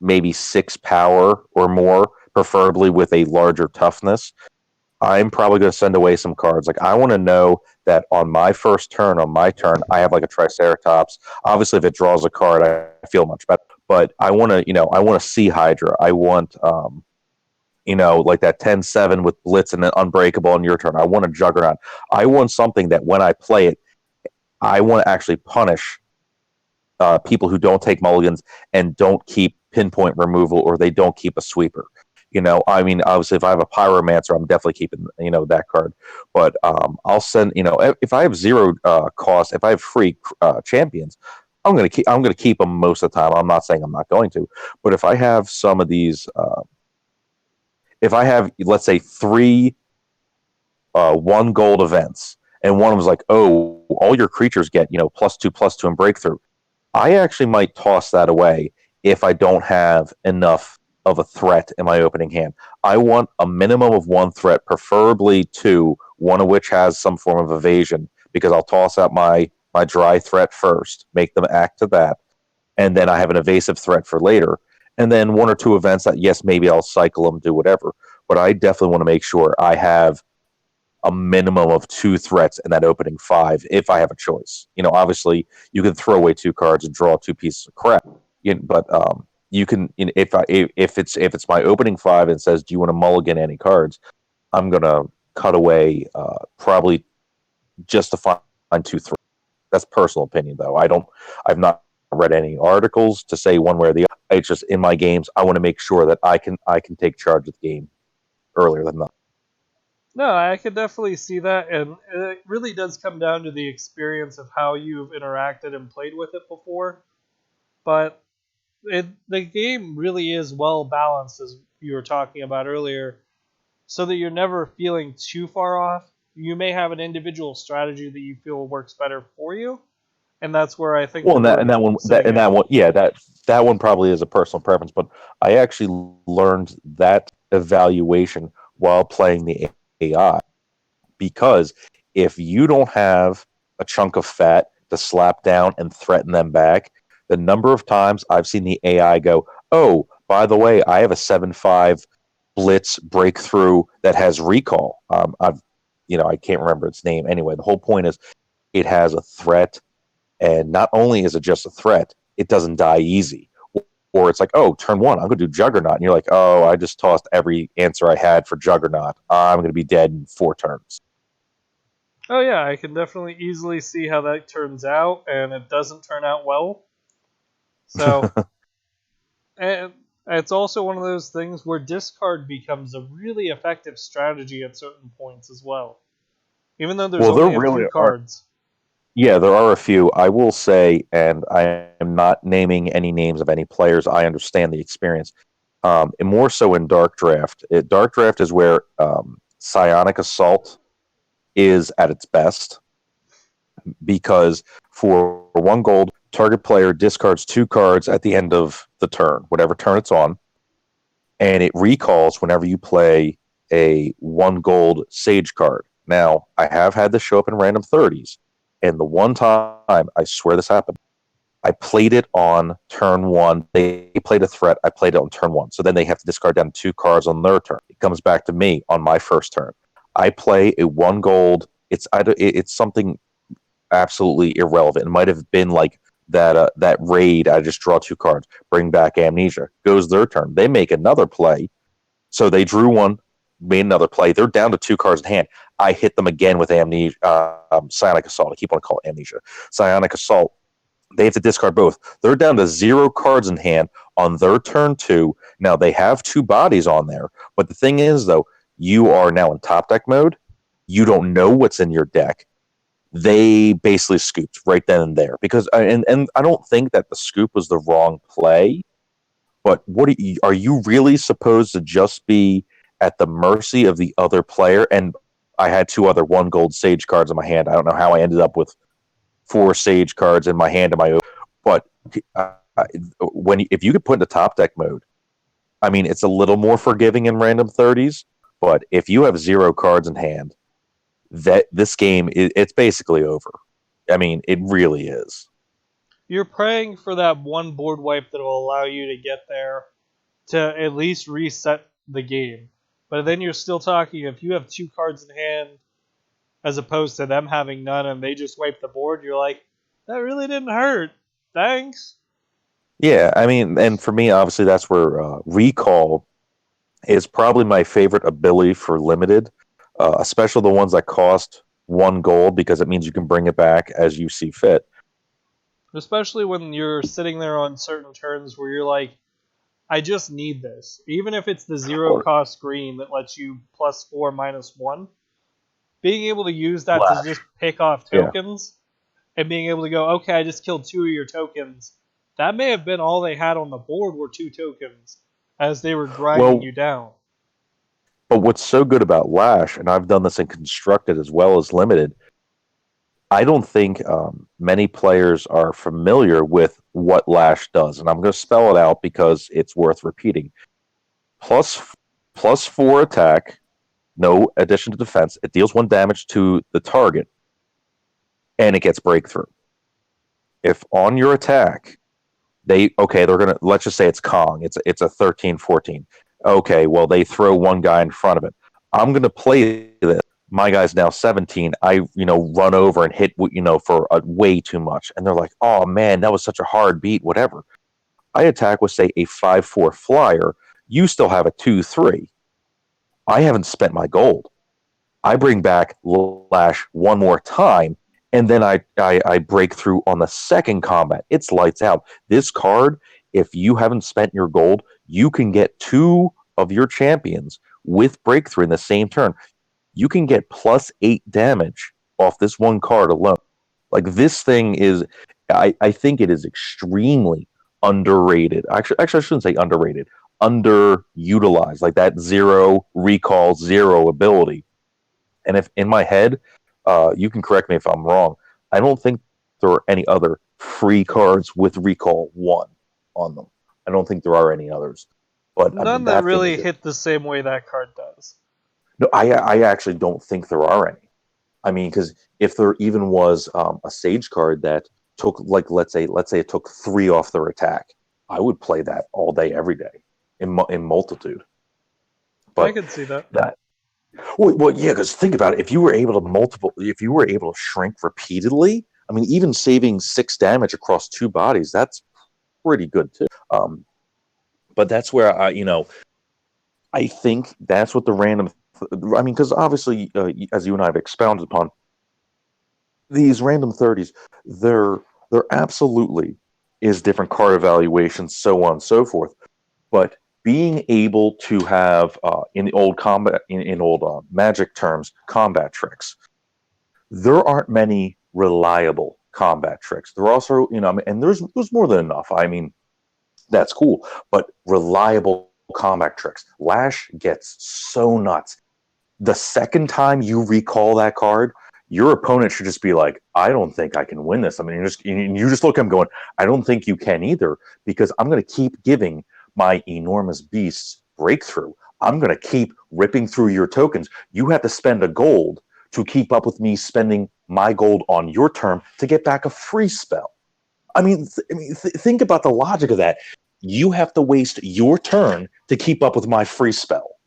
S1: maybe 6 power or more, preferably with a larger toughness, I'm probably going to send away some cards. Like I want to know that on my first turn, on my turn, I have like a Triceratops. Obviously, if it draws a card, I feel much better. But I want to, I want to see Hydra. I want, like that 10-7 with Blitz and then Unbreakable on your turn. I want a Juggernaut. I want something that when I play it, I want to actually punish people who don't take mulligans and don't keep pinpoint removal, or they don't keep a sweeper. I mean, obviously, if I have a pyromancer, I'm definitely keeping that card. But I'll send if I have zero cost, if I have free champions, I'm gonna keep them most of the time. I'm not saying I'm not going to, but if I have some of these, if I have, let's say, three 1 gold events, and one was like, oh, all your creatures get +2/+2 and breakthrough. I actually might toss that away if I don't have enough of a threat in my opening hand. I want a minimum of 1 threat, preferably 2, one of which has some form of evasion, because I'll toss out my dry threat first, make them act to that, and then I have an evasive threat for later. And then 1 or 2 events that, yes, maybe I'll cycle them, do whatever. But I definitely want to make sure I have a minimum of 2 threats in that opening 5 if I have a choice. Obviously, you can throw away 2 cards and draw 2 pieces of crap. But you can, if it's my opening 5 and it says, "Do you want to mulligan any cards?" I'm gonna cut away probably just to find 2 threats. That's personal opinion, though. I've not read any articles to say one way or the other. It's just in my games, I want to make sure that I can take charge of the game earlier than that.
S2: No, I could definitely see that, and it really does come down to the experience of how you've interacted and played with it before. But the game really is well balanced, as you were talking about earlier, so that you're never feeling too far off. You may have an individual strategy that you feel works better for you, and that's where I think
S1: Well,
S2: the
S1: and that
S2: room
S1: one,
S2: sitting in.
S1: yeah, that one probably is a personal preference. But I actually learned that evaluation while playing the AI, because if you don't have a chunk of fat to slap down and threaten them back, the number of times I've seen the AI go, "Oh, by the way, I have a 7/5 blitz breakthrough that has recall." I can't remember its name. Anyway, the whole point is it has a threat, and not only is it just a threat, it doesn't die easy. Or it's like, oh, turn 1, I'm going to do Juggernaut. And you're like, oh, I just tossed every answer I had for Juggernaut. I'm going to be dead in 4 turns.
S2: Oh yeah, I can definitely easily see how that turns out, and it doesn't turn out well. So, and it's also one of those things where discard becomes a really effective strategy at certain points as well, even though there's
S1: Well, there
S2: only a few
S1: really are.
S2: cards.
S1: Yeah, there are a few. I will say, and I am not naming any names of any players. I understand the experience. And more so in Dark Draft. Dark Draft is where Psionic Assault is at its best, because for 1 gold, target player discards 2 cards at the end of the turn, whatever turn it's on, and it recalls whenever you play a 1 gold Sage card. Now, I have had this show up in random 30s, and the one time, I swear this happened, I played it on turn 1. They played a threat. I played it on turn 1. So then they have to discard down 2 cards on their turn. It comes back to me on my first turn. I play a 1 gold. It's something absolutely irrelevant. It might have been like that raid. I just draw 2 cards, bring back Amnesia. Goes their turn. They make another play. So they drew one, made another play. They're down to 2 cards in hand. I hit them again with Amnesia, Psionic Assault. I keep on calling it Amnesia. Psionic Assault. They have to discard both. They're down to 0 cards in hand on their turn 2. Now they have 2 bodies on there, but the thing is, though, you are now in top deck mode. You don't know what's in your deck. They basically scooped right then and there, because and I don't think that the scoop was the wrong play. But are you really supposed to just be at the mercy of the other player? And I had 2 other 1 gold Sage cards in my hand. I don't know how I ended up with 4 Sage cards in my hand. But if you could put into top deck mode, I mean, it's a little more forgiving in random 30s. But if you have 0 cards in hand, that this game it's basically over. I mean, it really is.
S2: You're praying for that one board wipe that will allow you to get there to at least reset the game. But then you're still talking if you have 2 cards in hand as opposed to them having none and they just wipe the board, you're like, that really didn't hurt. Thanks.
S1: Yeah, I mean, and for me, obviously, that's where recall is probably my favorite ability for limited, especially the ones that cost 1 gold because it means you can bring it back as you see fit.
S2: Especially when you're sitting there on certain turns where you're like, I just need this. Even if it's the 0
S1: Or
S2: cost green that lets you +4, -1, being able to use that to
S1: Flash.
S2: just pick off
S1: Yeah.
S2: tokens and being able to go, okay, I just killed 2 of your tokens. That may have been all they had on the board were 2 tokens as they were grinding
S1: Well,
S2: you down.
S1: but what's so good about Lash, and I've done this in constructed as well as limited, I don't think many players are familiar with what Lash does, and I'm going to spell it out because it's worth repeating. Plus 4 attack, no addition to defense. It deals 1 damage to the target, and it gets breakthrough. If on your attack, they're gonna, let's just say it's Kong. It's a 13-14. Okay, well they throw 1 guy in front of it. I'm gonna play this. My guy's now 17. I run over and hit for way too much, and they're like, oh man, that was such a hard beat. Whatever. I attack with say a 5-4 flyer. You still have a 2-3. I haven't spent my gold. I bring back Lash 1 more time, and then I break through on the second combat. It's lights out. This card, if you haven't spent your gold, you can get 2 of your champions with breakthrough in the same turn. You can get +8 damage off this 1 card alone. Like this thing is, I think it is extremely underrated. Actually, I shouldn't say underrated. Underutilized. Like that 0 recall 0 ability. And if in my head, you can correct me if I'm wrong, I don't think there are any other free cards with recall 1 on them. I don't think there are any others. But I mean,
S2: None that
S1: that thing is
S2: really hit the same way that card does.
S1: no. I actually don't think there are any. I mean, because if there even was a Sage card that took, like, let's say it took 3 off their attack, I would play that all day, every day, in multitude.
S2: I
S1: But
S2: could see that.
S1: that well, yeah, because think about it. If you were able to shrink repeatedly, I mean, even saving 6 damage across 2 bodies, that's pretty good too. But that's where I think that's what the random. I mean, because obviously, as you and I have expounded upon, these random 30s, there absolutely is different card evaluations, so on and so forth. But being able to have in the old combat in old magic terms combat tricks, there aren't many reliable combat tricks. There are also and there's more than enough. I mean, that's cool, but reliable combat tricks. Lash gets so nuts. The second time you recall that card, your opponent should just be like, I don't think I can win this. I mean, you just look at him going, I don't think you can either, because I'm going to keep giving my enormous beasts breakthrough. I'm going to keep ripping through your tokens. You have to spend a gold to keep up with me spending my gold on your turn to get back a free spell. I mean, think about the logic of that. You have to waste your turn to keep up with my free spell.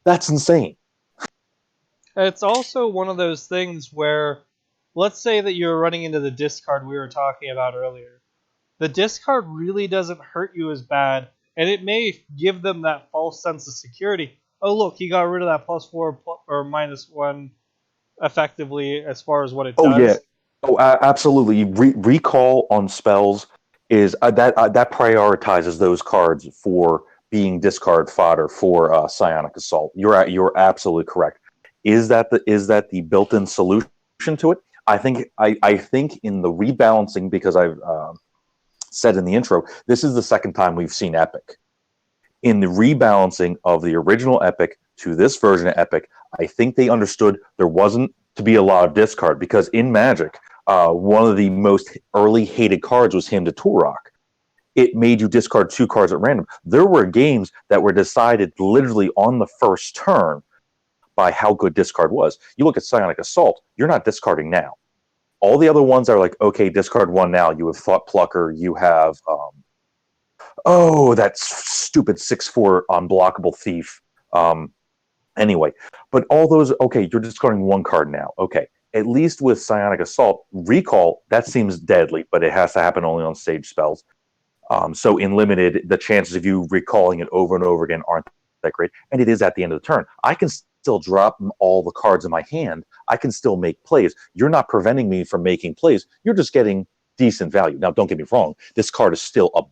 S1: That's insane.
S2: It's also one of those things where, let's say that you're running into the discard we were talking about earlier. The discard really doesn't hurt you as bad, and it may give them that false sense of security. Oh, look, he got rid of that +4 or -1 effectively as far as what it
S1: Oh yeah.
S2: does.
S1: Oh, absolutely. Recall on spells is that prioritizes those cards for being discard fodder for psionic assault. You're absolutely correct. Is that the built-in solution to it? I think in the rebalancing, because I've said in the intro, this is the second time we've seen Epic. In the rebalancing of the original Epic to this version of Epic, I think they understood there wasn't to be a lot of discard, because in Magic, one of the most early hated cards was Hymn to Turok. It made you discard 2 cards at random. There were games that were decided literally on the first turn by how good discard was. You look at Psionic Assault, you're not discarding now. All the other ones are like, okay, discard one now. You have Thought Plucker, you have that stupid 6/4 unblockable thief. Anyway, but all those, okay, you're discarding one card now. Okay, at least with Psionic Assault, Recall, that seems deadly, but it has to happen only on stage spells. So in limited, the chances of you recalling it over and over again aren't that great. And it is at the end of the turn. I can still drop all the cards in my hand. I can still make plays. You're not preventing me from making plays. You're just getting decent value. Now, don't get me wrong. This card is still a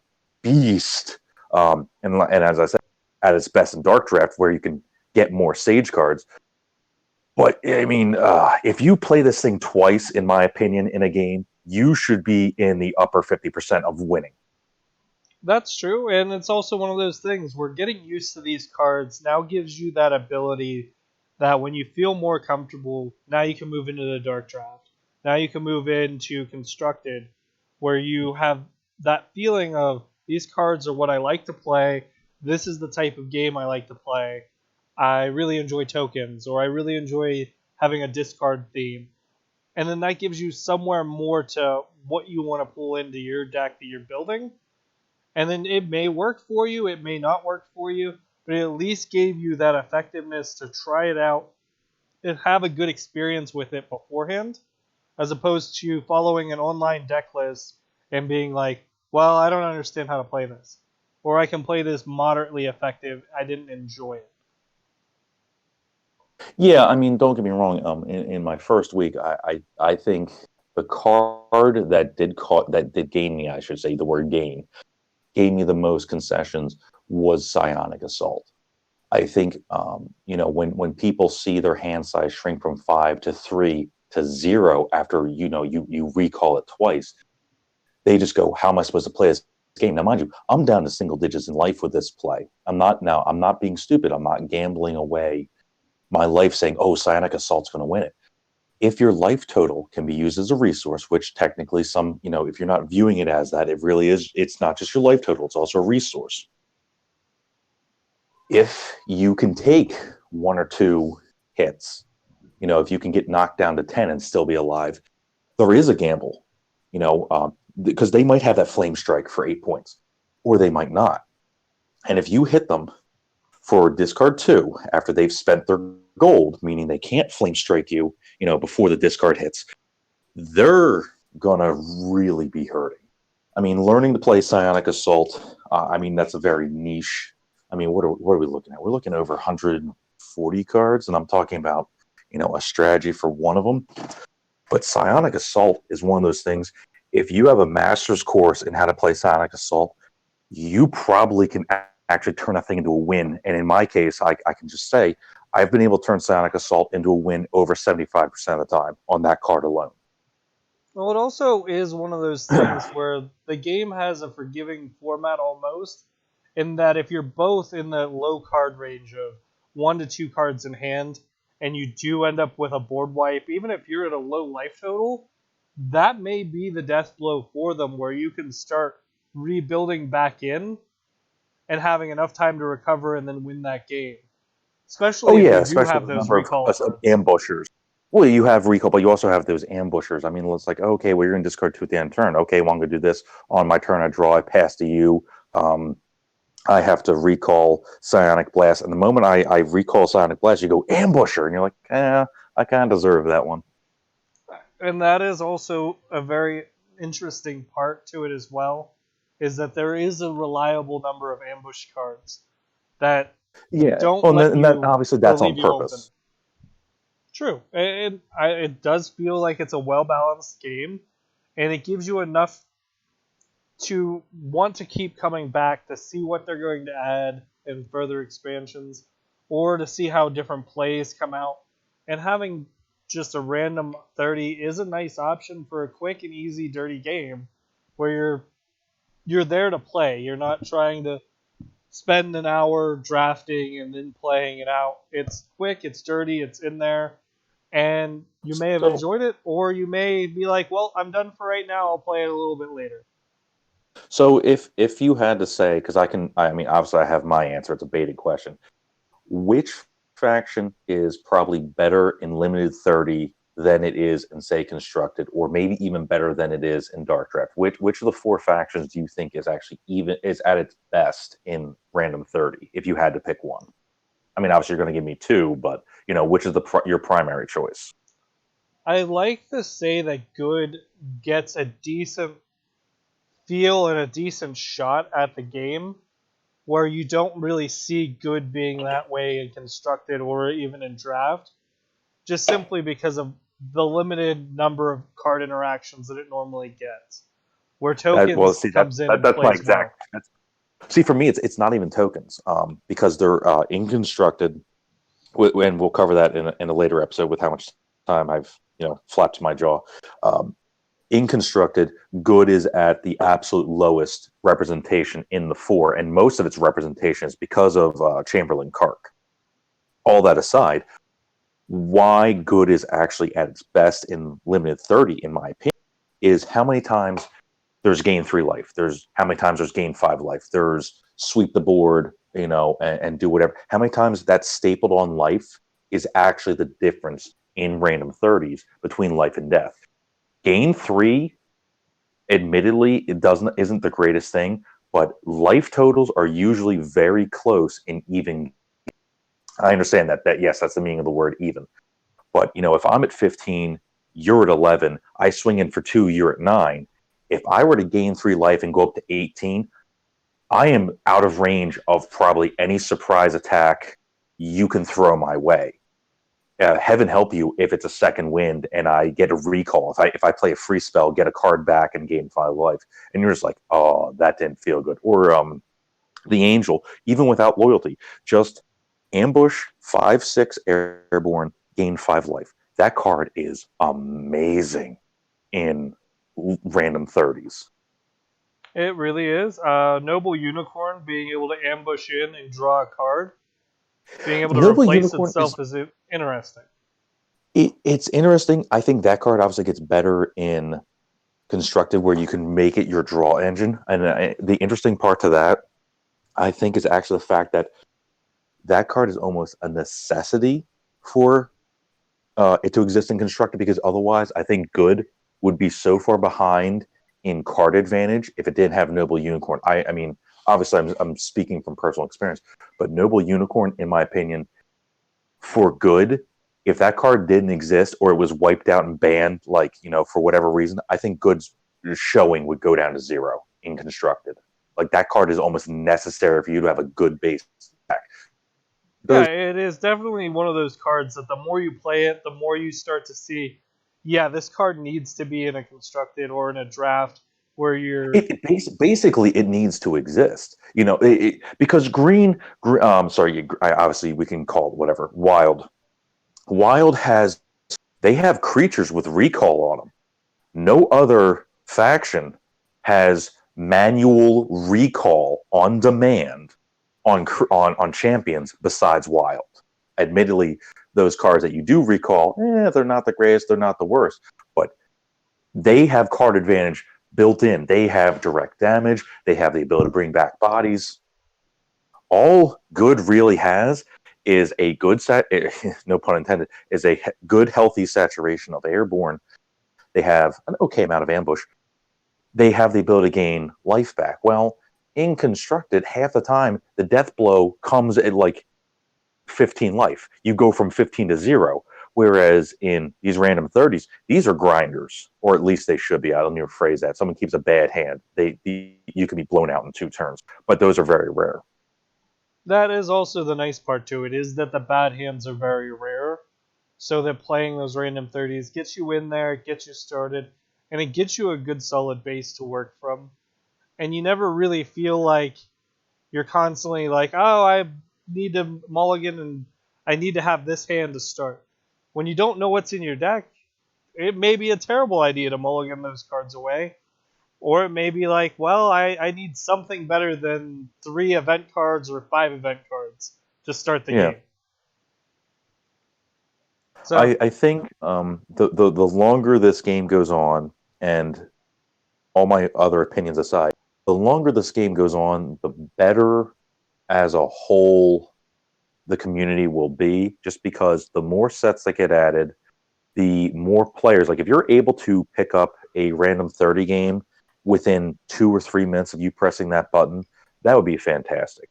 S1: beast. And as I said, at its best in Dark Draft, where you can get more Sage cards. But, I mean, if you play this thing twice, in my opinion, in a game, you should be in the upper 50% of winning.
S2: That's true, and it's also one of those things where getting used to these cards now gives you that ability that when you feel more comfortable, now you can move into the Dark Draft. Now you can move into Constructed, where you have that feeling of these cards are what I like to play. This is the type of game I like to play. I really enjoy tokens, or I really enjoy having a discard theme. And then that gives you somewhere more to what you want to pull into your deck that you're building, and then it may work for you, it may not work for you, but it at least gave you that effectiveness to try it out and have a good experience with it beforehand, as opposed to following an online deck list and being like, well, I don't understand how to play this. Or I can play this moderately effective, I didn't enjoy it.
S1: Yeah, I mean, don't get me wrong. In my first week, I think the card that did gain me, I should say, the word gain, gave me the most concessions was Psionic Assault. I think when people see their hand size shrink from 5 to 3 to 0 after you recall it twice, they just go, "How am I supposed to play this game?" Now, mind you, I'm down to single digits in life with this play. I'm not being stupid. I'm not gambling away my life saying, "Oh, Psionic Assault's going to win it." If your life total can be used as a resource, which technically if you're not viewing it as that, it really is. It's not just your life total; it's also a resource. If you can take one or two hits, if you can get knocked down to 10 and still be alive, there is a gamble, because they might have that flame strike for 8 points, or they might not. And if you hit them for discard 2 after they've spent their gold, meaning they can't flame strike you, before the discard hits, they're gonna really be hurting. I mean, learning to play Psionic Assault, that's a very niche. I mean, what are we looking at? We're looking at over 140 cards, and I'm talking about, a strategy for one of them. But Psionic Assault is one of those things. If you have a master's course in how to play Psionic Assault, you probably can actually turn that thing into a win. And in my case, I can just say I've been able to turn Psionic Assault into a win over 75% of the time on that card alone.
S2: Well, it also is one of those things where the game has a forgiving format almost, in that if you're both in the low card range of 1 to 2 cards in hand, and you do end up with a board wipe, even if you're at a low life total, that may be the death blow for them where you can start rebuilding back in and having enough time to recover and then win that game.
S1: Oh
S2: Especially if
S1: yeah,
S2: you do
S1: especially
S2: have
S1: with the
S2: those
S1: number of
S2: recall cards.
S1: ambushers. Well, you have recall, but you also have those ambushers. I mean, it's like, okay, well, you're going to discard 2 at the end of the turn. Okay, well, I'm going to do this on my turn. I draw, I pass to you. I have to recall Psionic Blast. And the moment I recall Psionic Blast, you go ambusher, and you're like, I kind of deserve that one.
S2: And that is also a very interesting part to it as well, is that there is a reliable number of ambush cards that
S1: Yeah,
S2: don't
S1: well,
S2: let
S1: and that
S2: you
S1: obviously
S2: or
S1: that's on
S2: leave you open.
S1: purpose.
S2: True. It does feel like it's a well balanced game, and it gives you enough to want to keep coming back to see what they're going to add in further expansions, or to see how different plays come out. And having just a random 30 is a nice option for a quick and easy dirty game where you're there to play. You're not trying to spend an hour drafting and then playing it out. It's quick, it's dirty, it's in there, and you may have
S1: So,
S2: enjoyed it, or you may be like, well, I'm done for right now. I'll play it a little bit later.
S1: so if you had to say, because I mean, obviously I have my answer. It's a baited question. Which faction is probably better in limited 30 than it is in, say, constructed, or maybe even better than it is in dark draft? Which of the four factions do you think is actually even is at its best in random 30 if you had to pick one? I mean, obviously you're going to give me two, but which is your primary choice?
S2: I like to say that good gets a decent feel and a decent shot at the game, where you don't really see good being that way in constructed or even in draft, just simply because of the limited number of card interactions that it normally gets, where
S1: Well,
S2: tokens
S1: see
S2: comes in and
S1: that's my
S2: plays well.
S1: exact. See, for me, it's not even tokens, because they're in constructed, and we'll cover that in a later episode with how much time I've flapped my jaw. Um, in constructed, good is at the absolute lowest representation in the four, and most of its representation is because of Chamberlain Kark. All that aside, why good is actually at its best in limited 30, in my opinion, is how many times there's gain 3 life. There's how many times there's gain 5 life. There's sweep the board, and do whatever. How many times that stapled on life is actually the difference in random 30s between life and death. Gain 3, admittedly, isn't the greatest thing, but life totals are usually very close in even. I understand that yes, that's the meaning of the word even. But if I'm at 15, you're at 11, I swing in for 2, you're at 9. If I were to gain 3 life and go up to 18, I am out of range of probably any surprise attack you can throw my way. Heaven help you if it's a second wind and I get a recall. If I play a free spell, get a card back and gain 5 life, and you're just like, oh, that didn't feel good. Or the angel, even without loyalty, just ambush 5/6 airborne, gain 5 life. That card is amazing in random 30s.
S2: It really is. Noble Unicorn being able to ambush in and draw a card, being able to
S1: Noble
S2: replace
S1: Unicorn is
S2: itself is interesting.
S1: it's interesting. I think that card obviously gets better in constructed, where you can make it your draw engine. And the interesting part to that, I think, is actually the fact that that card is almost a necessity for it to exist in constructed, because otherwise I think good would be so far behind in card advantage if it didn't have Noble Unicorn. I mean, obviously I'm speaking from personal experience, but Noble Unicorn, in my opinion, for good, if that card didn't exist or it was wiped out and banned, like, for whatever reason, I think good's showing would go down to 0 in constructed. Like, that card is almost necessary for you to have a good base deck.
S2: Yeah,
S1: Because
S2: it is definitely one of those cards that the more you play it, the more you start to see, yeah, this card needs to be in a constructed or in a draft where you're.
S1: basically it needs to exist, because sorry, obviously we can call it whatever. Wild has they have creatures with recall on them. No other faction has manual recall on demand on champions besides Wild. Admittedly, those cards that you do recall, they're not the greatest, they're not the worst, but they have card advantage built in. They have direct damage. They have the ability to bring back bodies. All good really has is a good no pun intended, is a good healthy saturation of airborne. They have an okay amount of ambush. They have the ability to gain life back. Well, in constructed, half the time the death blow comes at like 15 life. You go from 15 to 0. Whereas in these random 30s, these are grinders, or at least they should be. I don't even phrase that. Someone keeps a bad hand, you can be blown out in 2 turns, but those are very rare.
S2: That is also the nice part to it, is that the bad hands are very rare, so that playing those random 30s gets you in there, gets you started, and it gets you a good solid base to work from. And you never really feel like you're constantly like, oh, I need to mulligan and I need to have this hand to start. When you don't know what's in your deck, it may be a terrible idea to mulligan those cards away. Or it may be like, well, I need something better than 3 event cards or 5 event cards to start the
S1: Yeah,
S2: game. So,
S1: I think the longer this game goes on, and all my other opinions aside, the longer this game goes on, the better as a whole the community will be, just because the more sets that get added, the more players. Like if you're able to pick up a random 30 game within 2 or 3 minutes of you pressing that button, that would be fantastic.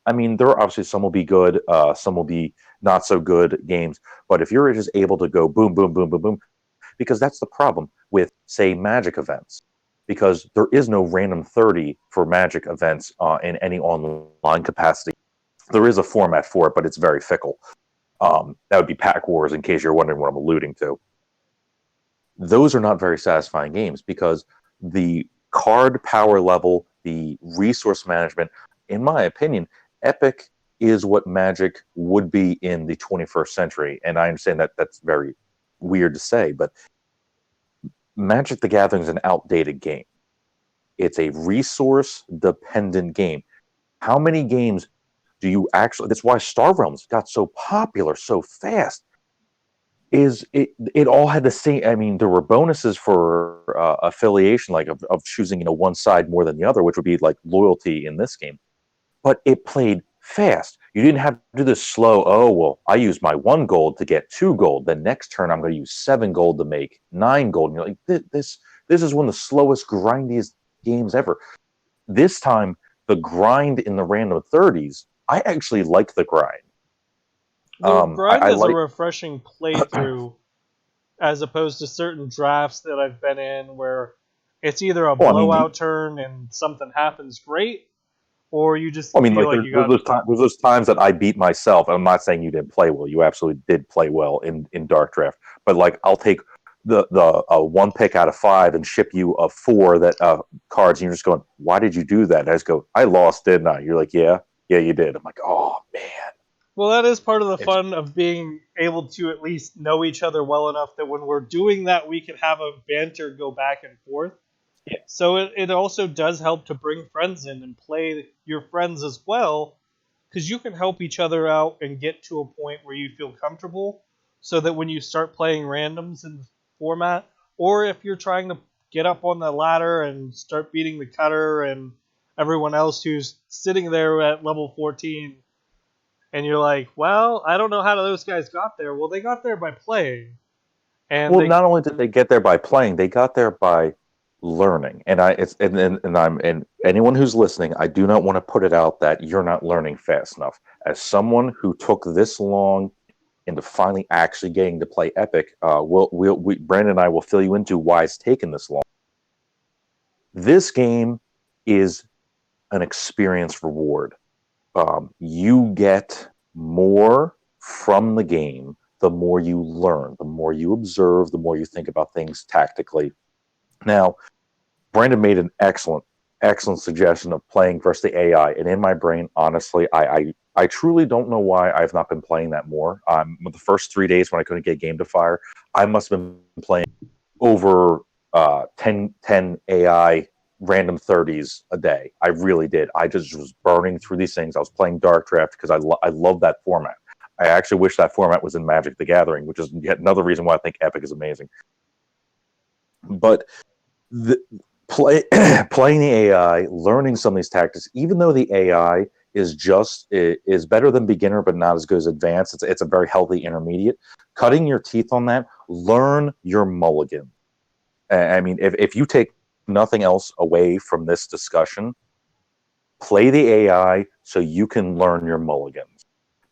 S1: I mean, there are obviously some will be good, some will be not so good games, but if you're just able to go boom, boom, boom, boom, boom, because that's the problem with, say, Magic events, because there is no random 30 for Magic events in any online capacity. There is a format for it, but it's very fickle. That would be Pack Wars, in case you're wondering what I'm alluding to. Those are not very satisfying games because the card power level, the resource management, in my opinion, Epic is what Magic would be in the 21st century. And I understand that that's very weird to say, but Magic the Gathering is an outdated game. It's a resource dependent game. How many games do you actually? That's why Star Realms got so popular so fast. It all had the same. I mean, there were bonuses for affiliation, like of choosing one side more than the other, which would be like loyalty in this game. But it played fast. You didn't have to do this slow. Oh well, I used my 1 gold to get 2 gold. The next turn, I'm going to use 7 gold to make 9 gold. And you're like, this is one of the slowest, grindiest games ever. This time, the grind in the random 30s, I actually like the grind.
S2: The grind
S1: I
S2: is a
S1: like.
S2: refreshing playthrough as opposed to certain drafts that I've been in where it's either a
S1: Well, I mean,
S2: blowout turn and something happens great, or you just feel
S1: like
S2: like
S1: there's
S2: you got.
S1: those times that I beat myself. I'm not saying you didn't play well. You absolutely did play well in Dark Draft. But like, I'll take the 1 pick out of 5 and ship you a 4 that cards, and you're just going, why did you do that? And I just go, I lost, didn't I? You're like, yeah, you did. I'm like, oh man,
S2: Well, that is part of the
S1: it's
S2: fun of being able to at least know each other well enough that when we're doing that, we can have a banter go back and forth.
S1: yeah.
S2: So it also does help to bring friends in and play your friends as well, because you can help each other out and get to a point where you feel comfortable, so that when you start playing randoms in the format, or if you're trying to get up on the ladder and start beating the cutter and everyone else who's sitting there at level 14, and you're like, well, I don't know how those guys got there. Well, they got there by playing, and
S1: Well,
S2: they.
S1: not only did they get there by playing, they got there by learning. And I it's and I'm and anyone who's listening, I do not want to put it out that you're not learning fast enough. As someone who took this long into finally actually getting to play Epic, Brandon and I will fill you into why it's taken this long. This game is an experience reward. You get more from the game the more you learn, the more you observe, the more you think about things tactically. Now, Brandon made an excellent suggestion of playing versus the AI, and in my brain, honestly, I truly don't know why I've not been playing that more. The first 3 days when I couldn't get game to fire, I must have been playing over 10 AI random 30s a day. I really did. I just was burning through these things. I was playing Dark Draft because I love that format. I actually wish that format was in Magic the Gathering, which is yet another reason why I think Epic is amazing. But the playing the AI, learning some of these tactics, even though the AI is better than beginner, but not as good as advanced. It's a very healthy intermediate. Cutting your teeth on that, learn your mulligan. I mean, if you take nothing else away from this discussion, play the AI so you can learn your mulligans.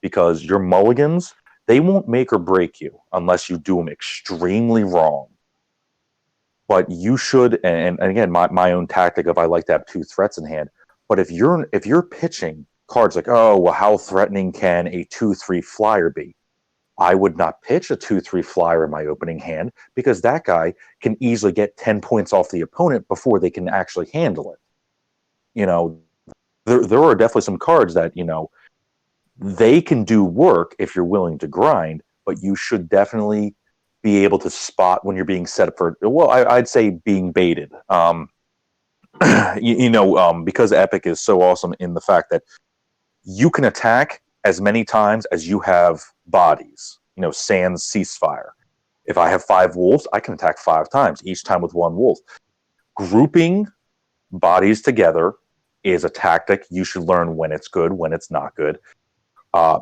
S1: Because your mulligans, they won't make or break you unless you do them extremely wrong. But you should, and again, my own tactic of I like to have 2 threats in hand. But if you're pitching cards like, oh well, how threatening can a 2/3 flyer be? I would not pitch a 2/3 flyer in my opening hand because that guy can easily get 10 points off the opponent before they can actually handle it. You know, there are definitely some cards that, they can do work if you're willing to grind, but you should definitely be able to spot when you're being set up for, well, I'd say being baited. Because Epic is so awesome in the fact that you can attack as many times as you have bodies. Sans ceasefire. If I have 5 wolves, I can attack 5 times, each time with 1 wolf. Grouping bodies together is a tactic you should learn when it's good, when it's not good.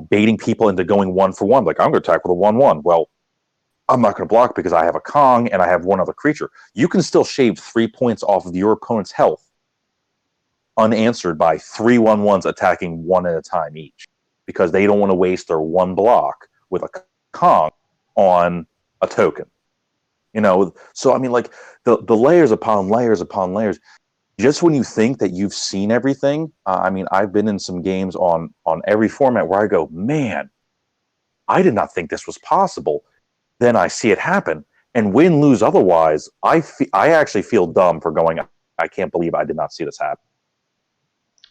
S1: baiting people into going 1-for-1. Like, I'm going to attack with a 1-1. Well, I'm not going to block because I have a Kong and I have one other creature. You can still shave 3 points off of your opponent's health unanswered by 3-1-1s attacking one at a time each, because they don't want to waste their one block with a Kong on a token. So I mean, like, the layers upon layers upon layers. Just when you think that you've seen everything, I mean, I've been in some games on every format where I go, man, I did not think this was possible. Then I see it happen, and win, lose otherwise, I actually feel dumb for going, I can't believe I did not see this happen.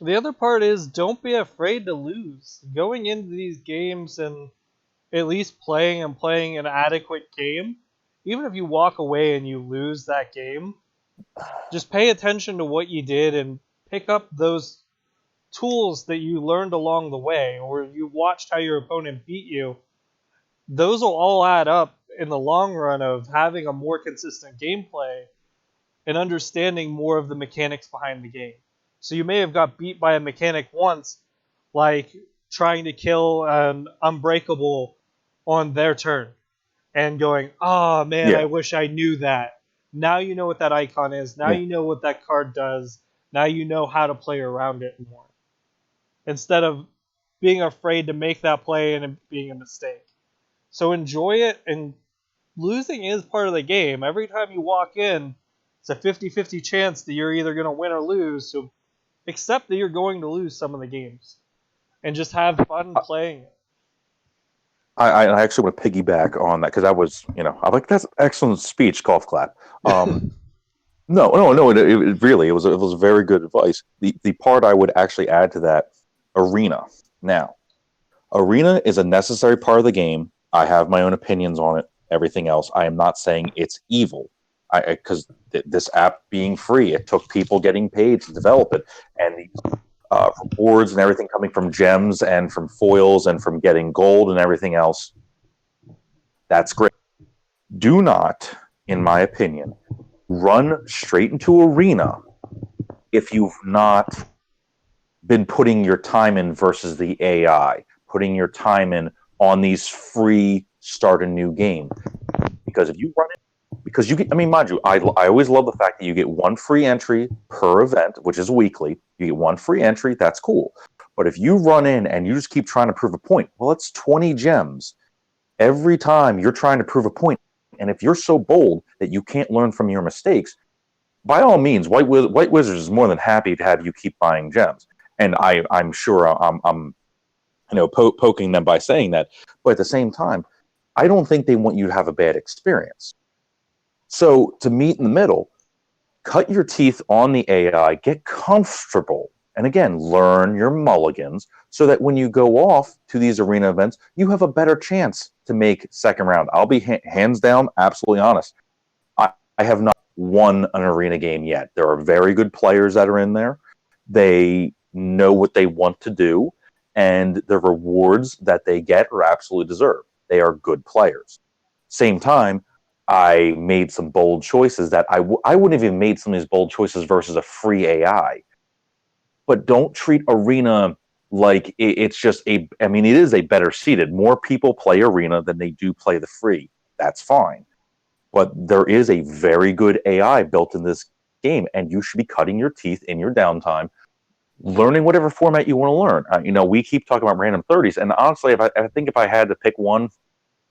S2: The other part is don't be afraid to lose. Going into these games and at least playing an adequate game, even if you walk away and you lose that game, just pay attention to what you did and pick up those tools that you learned along the way, or you watched how your opponent beat you. Those will all add up in the long run of having a more consistent gameplay and understanding more of the mechanics behind the game. So you may have got beat by a mechanic once, like trying to kill an unbreakable on their turn, and going, oh man, I
S1: Yeah,
S2: wish I knew that. Now you know what that icon is. Now
S1: yeah.
S2: you know what that card does. Now you know how to play around it more. Instead of being afraid to make that play and it being a mistake. So enjoy it, and losing is part of the game. Every time you walk in, it's a 50-50 chance that you're either going to win or lose. So accept that you're going to lose some of the games and just have fun playing it.
S1: I actually want to piggyback on that because I'm like, that's excellent speech, golf clap. No, no, no. It really, it was very good advice. The part I would actually add to that, arena. Now, arena is a necessary part of the game. I have my own opinions on it. Everything else, I am not saying it's evil. Because this app being free, it took people getting paid to develop it, and the rewards and everything coming from gems and from foils and from getting gold and everything else. That's great. Do not, in my opinion, run straight into arena if you've not been putting your time in versus the AI, putting your time in on these free start a new game. Because if you run it, because you get, I mean, mind you, I always love the fact that you get one free entry per event, which is weekly. You get one free entry, that's cool. But if you run in and you just keep trying to prove a point, well, it's 20 gems. Every time you're trying to prove a point, and if you're so bold that you can't learn from your mistakes, by all means, White Wizards is more than happy to have you keep buying gems. And I'm sure I'm poking them by saying that, but at the same time, I don't think they want you to have a bad experience. So to meet in the middle, cut your teeth on the AI, get comfortable, and again, learn your mulligans so that when you go off to these arena events, you have a better chance to make second round. I'll be hands down, absolutely honest. I have not won an arena game yet. There are very good players that are in there. They know what they want to do, and the rewards that they get are absolutely deserved. They are good players. Same time, I made some bold choices that I wouldn't have even made some of these bold choices versus a free AI. But don't treat Arena like it's just I mean, it is a better seated. More people play Arena than they do play the free. That's fine. But there is a very good AI built in this game, and you should be cutting your teeth in your downtime, learning whatever format you want to learn. We keep talking about random 30s, and honestly, I think if I had to pick one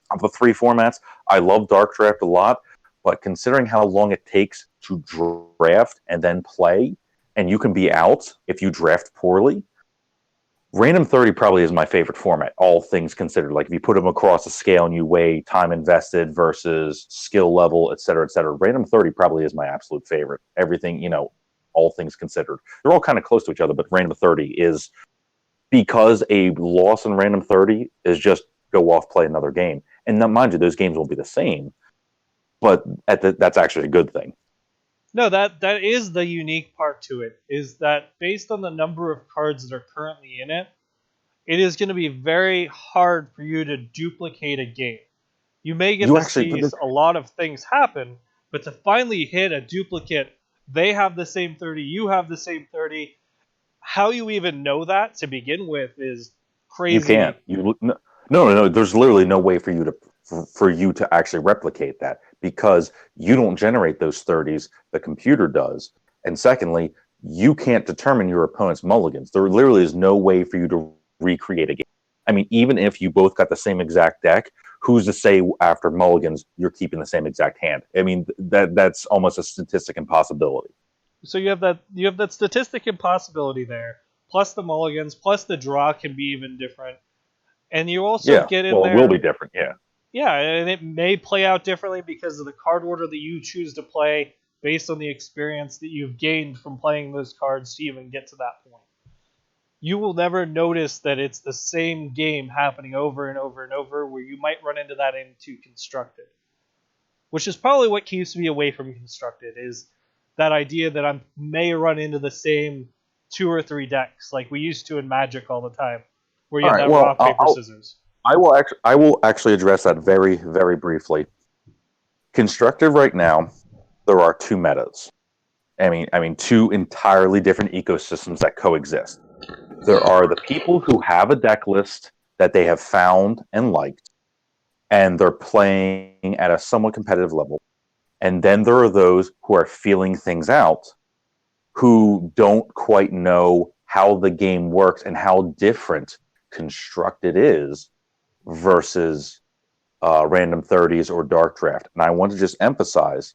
S1: of the three formats, I love Dark Draft a lot, but considering how long it takes to draft and then play, and you can be out if you draft poorly, Random 30 probably is my favorite format, all things considered. Like if you put them across a scale and you weigh time invested versus skill level, et cetera, et cetera, Random 30 probably is my absolute favorite. Everything, all things considered. They're all kind of close to each other, but Random 30 is, because a loss in Random 30 is just go off, play another game. And now, mind you, those games won't be the same, but that's actually a good thing.
S2: No, that is the unique part to it, is that based on the number of cards that are currently in it, it is going to be very hard for you to duplicate a game. You may get
S1: You
S2: to
S1: actually,
S2: see a lot of things happen, but to finally hit a duplicate, they have the same 30, you have the same 30. How you even know that to begin with is
S1: You can't.
S2: crazy.
S1: No. There's literally no way for you to actually replicate that because you don't generate those 30s. The computer does. And secondly, you can't determine your opponent's mulligans. There literally is no way for you to recreate a game. I mean, even if you both got the same exact deck, who's to say after mulligans you're keeping the same exact hand? I mean, that's almost a statistic impossibility.
S2: So you have that statistic impossibility there, plus the mulligans, plus the draw can be even different, and you also
S1: Yeah.
S2: get in
S1: Well, it will be
S2: there.
S1: different. Yeah.
S2: Yeah, and it may play out differently because of the card order that you choose to play based on the experience that you've gained from playing those cards to even get to that point. You will never notice that it's the same game happening over and over and over, where you might run into that into Constructed, which is probably what keeps me away from Constructed, is that idea that I may run into the same two or three decks like we used to in Magic all the time, where you
S1: All
S2: had
S1: right.
S2: that
S1: Well,
S2: rock paper scissors.
S1: I will actually address that very, very briefly. Constructed right now, there are two metas. I mean, two entirely different ecosystems that coexist. There are the people who have a deck list that they have found and liked, and they're playing at a somewhat competitive level. And then there are those who are feeling things out, who don't quite know how the game works and how different Constructed is versus random 30s or dark draft. And I want to just emphasize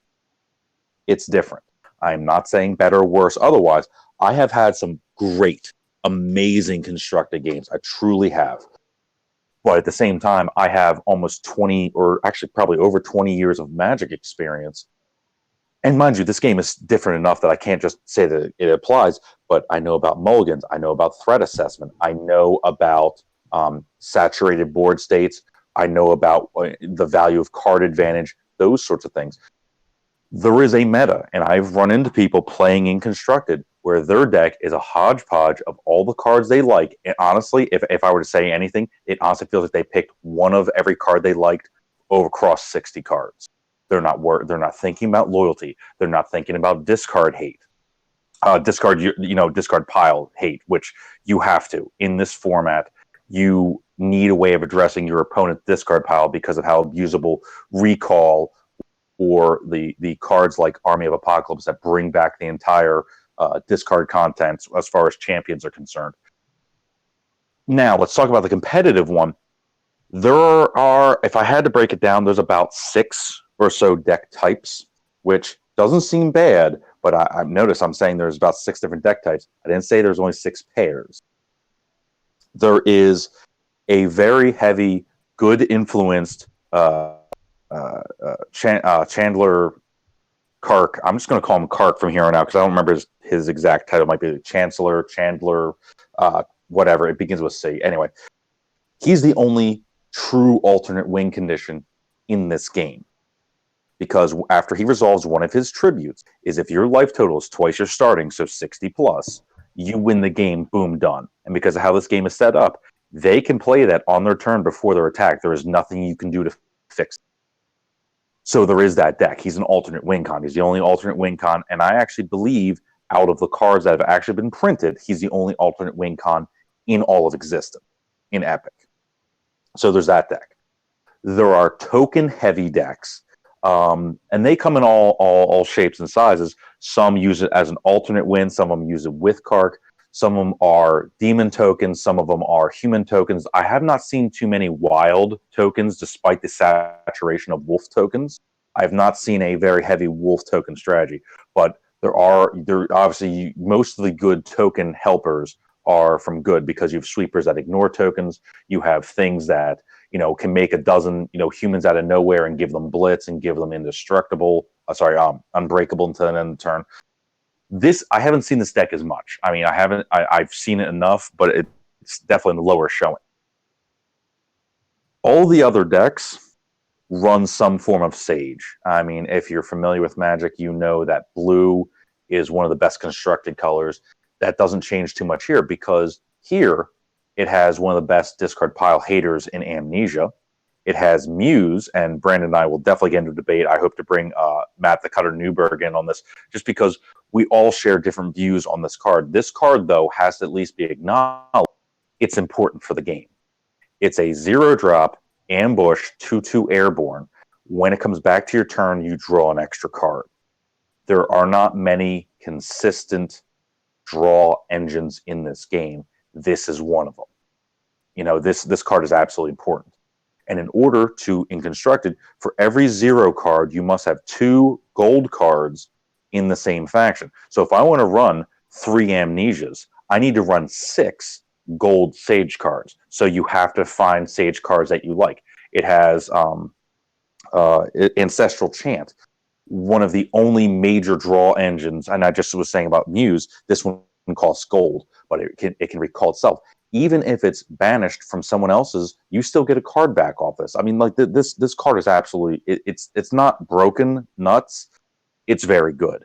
S1: it's different. I'm not saying better or worse otherwise. I have had some great, amazing constructed games. I truly have. But at the same time, I have almost 20, or actually probably over 20 years of Magic experience. And mind you, this game is different enough that I can't just say that it applies, but I know about mulligans. I know about threat assessment. I know about saturated board states. I know about the value of card advantage, those sorts of things. There is a meta, and I've run into people playing in Constructed where their deck is a hodgepodge of all the cards they like. And honestly, if I were to say anything, it honestly feels like they picked one of every card they liked over across 60 cards. They're not thinking about loyalty. They're not thinking about discard hate. Discard pile hate, which you have to in this format. You need a way of addressing your opponent's discard pile because of how abusable recall or the cards like Army of Apocalypse that bring back the entire discard contents as far as champions are concerned. Now, let's talk about the competitive one. There are, if I had to break it down, there's about 6 or so deck types, which doesn't seem bad, but I've noticed I'm saying there's about 6 different deck types. I didn't say there's only 6 pairs. There is a very heavy, good influenced Chandler Kark. I'm just going to call him Kark from here on out because I don't remember his exact title. It might be Chancellor, Chandler, whatever. It begins with C. Anyway, he's the only true alternate win condition in this game. Because after he resolves one of his tributes, is if your life total is twice your starting, so 60 plus, you win the game, boom, done. And because of how this game is set up, they can play that on their turn before their attack. There is nothing you can do to fix it. So there is that deck. He's an alternate win con. He's the only alternate win con. And I actually believe out of the cards that have actually been printed, he's the only alternate win con in all of existence in Epic. So there's that deck. There are token heavy decks. And they come in all shapes and sizes. Some use it as an alternate win. Some of them use it with Kark. Some of them are demon tokens. Some of them are human tokens. I have not seen too many wild tokens, despite the saturation of wolf tokens. I have not seen a very heavy wolf token strategy. But there obviously most of the good token helpers are from good because you have sweepers that ignore tokens. You have things that can make a dozen, humans out of nowhere and give them blitz and give them unbreakable until the end of the turn. I haven't seen this deck as much. I mean, I've seen it enough, but it's definitely in the lower showing. All the other decks run some form of Sage. I mean, if you're familiar with Magic, you know that blue is one of the best constructed colors. That doesn't change too much here because here it has one of the best discard pile haters in Amnesia. It has Muse, and Brandon and I will definitely get into a debate. I hope to bring Matt the Cutter Newberg in on this, just because we all share different views on this card. This card, though, has to at least be acknowledged it's important for the game. It's a 0-drop, ambush, 2/2 airborne. When it comes back to your turn, you draw an extra card. There are not many consistent draw engines in this game. This is one of them. This card is absolutely important. And in order to, in Constructed, for every 0 card, you must have 2 gold cards in the same faction. So if I want to run 3 Amnesias, I need to run 6 gold Sage cards. So you have to find Sage cards that you like. It has Ancestral Chant, one of the only major draw engines, and I just was saying about Muse, this one costs gold, but it can recall itself. Even if it's banished from someone else's, you still get a card back off this. I mean, like this card is absolutely it's not broken nuts. It's very good.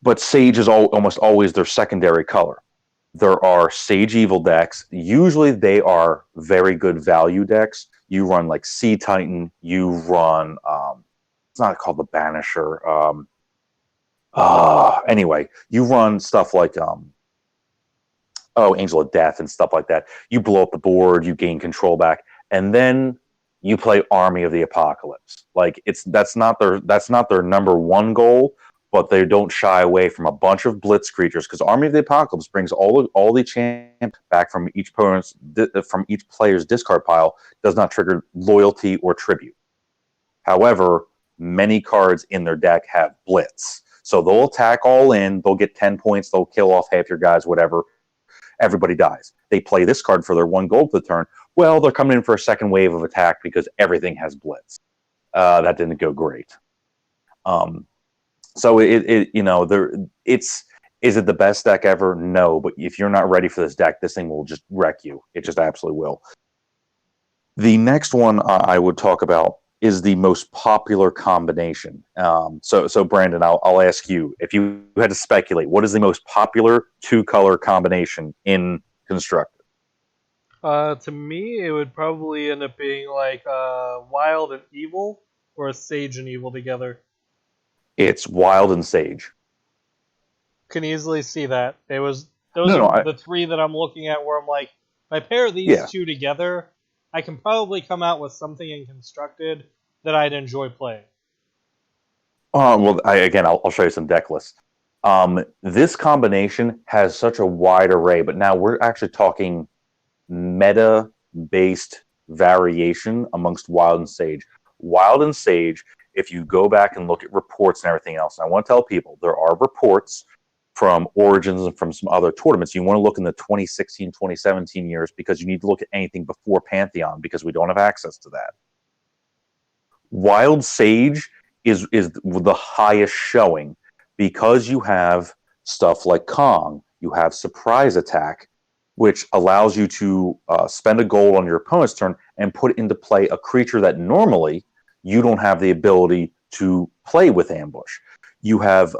S1: But Sage is almost always their secondary color. There are Sage Evil decks. Usually they are very good value decks. You run like Sea Titan. You run it's not called the Banisher. Anyway, you run stuff like Angel of Death and stuff like that. You blow up the board, you gain control back, and then you play Army of the Apocalypse. Like that's not their number one goal, but they don't shy away from a bunch of blitz creatures because Army of the Apocalypse brings all the champ back from each player's discard pile. Does not trigger loyalty or tribute. However, many cards in their deck have blitz. So they'll attack all in, they'll get 10 points, they'll kill off half your guys, whatever. Everybody dies. They play this card for their 1 gold per turn. Well, they're coming in for a second wave of attack because everything has blitz. That didn't go great. So is it the best deck ever? No, but if you're not ready for this deck, this thing will just wreck you. It just absolutely will. The next one I would talk about is the most popular combination. So Brandon, I'll ask you, if you had to speculate, what is the most popular 2-color combination in Constructed?
S2: To me, it would probably end up being like Wild and Evil, or a Sage and Evil together.
S1: It's Wild and Sage.
S2: Can easily see that. Those are the 3 that I'm looking at where I'm like, if I pair these 2 together, I can probably come out with something in Constructed that I'd enjoy playing.
S1: Well, I'll show you some deck lists. This combination has such a wide array, but now we're actually talking meta-based variation amongst Wild and Sage. Wild and Sage, if you go back and look at reports and everything else, and I want to tell people, there are reports from Origins and from some other tournaments. You want to look in the 2016, 2017 years because you need to look at anything before Pantheon because we don't have access to that. Wild Sage is the highest showing because you have stuff like Kong, you have Surprise Attack, which allows you to spend a gold on your opponent's turn and put into play a creature that normally you don't have the ability to play with Ambush. You have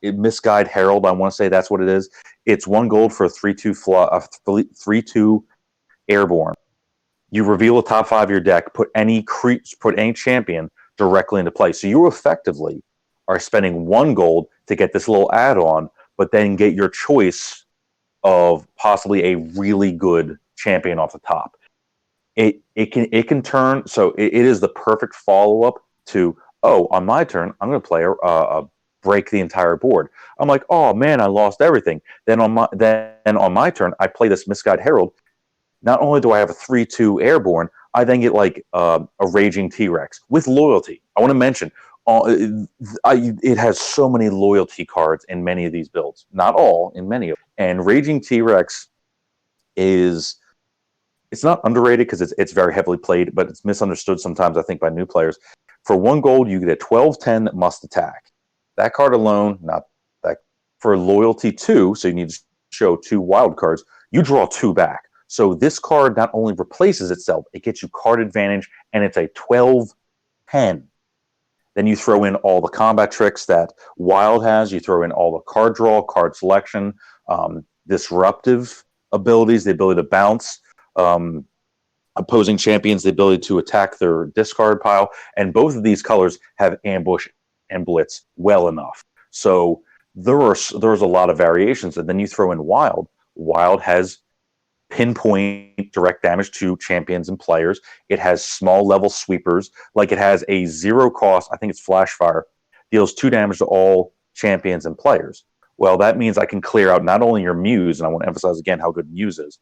S1: Misguide Herald? I want to say that's what it is. It's 1 gold for a 3/2 airborne. You reveal the top 5 of your deck, put any champion directly into play. So you effectively are spending 1 gold to get this little add-on, but then get your choice of possibly a really good champion off the top. It can turn, so it is the perfect follow-up to, on my turn, I'm going to play a break the entire board. I'm like, oh man, I lost everything. Then on my turn, I play this Misguide Herald. Not only do I have a 3/2 airborne, I then get like a Raging T-Rex with loyalty. I want to mention, it has so many loyalty cards in many of these builds. Not all, in many of them. And Raging T-Rex it's not underrated because it's very heavily played, but it's misunderstood sometimes, I think, by new players. For 1 gold, you get a 12/10 that must attack. That card alone, not that. For loyalty 2, so you need to show 2 wild cards, you draw 2 back. So this card not only replaces itself, it gets you card advantage, and it's a 12/10. Then you throw in all the combat tricks that Wild has. You throw in all the card draw, card selection, disruptive abilities, the ability to bounce, opposing champions, the ability to attack their discard pile. And both of these colors have ambush and blitz well enough. So there's a lot of variations. And then you throw in Wild. Wild has pinpoint direct damage to champions and players. It has small level sweepers. Like it has a 0 cost, I think it's Flash Fire, deals 2 damage to all champions and players. Well, that means I can clear out not only your Muse, and I want to emphasize again how good Muse is,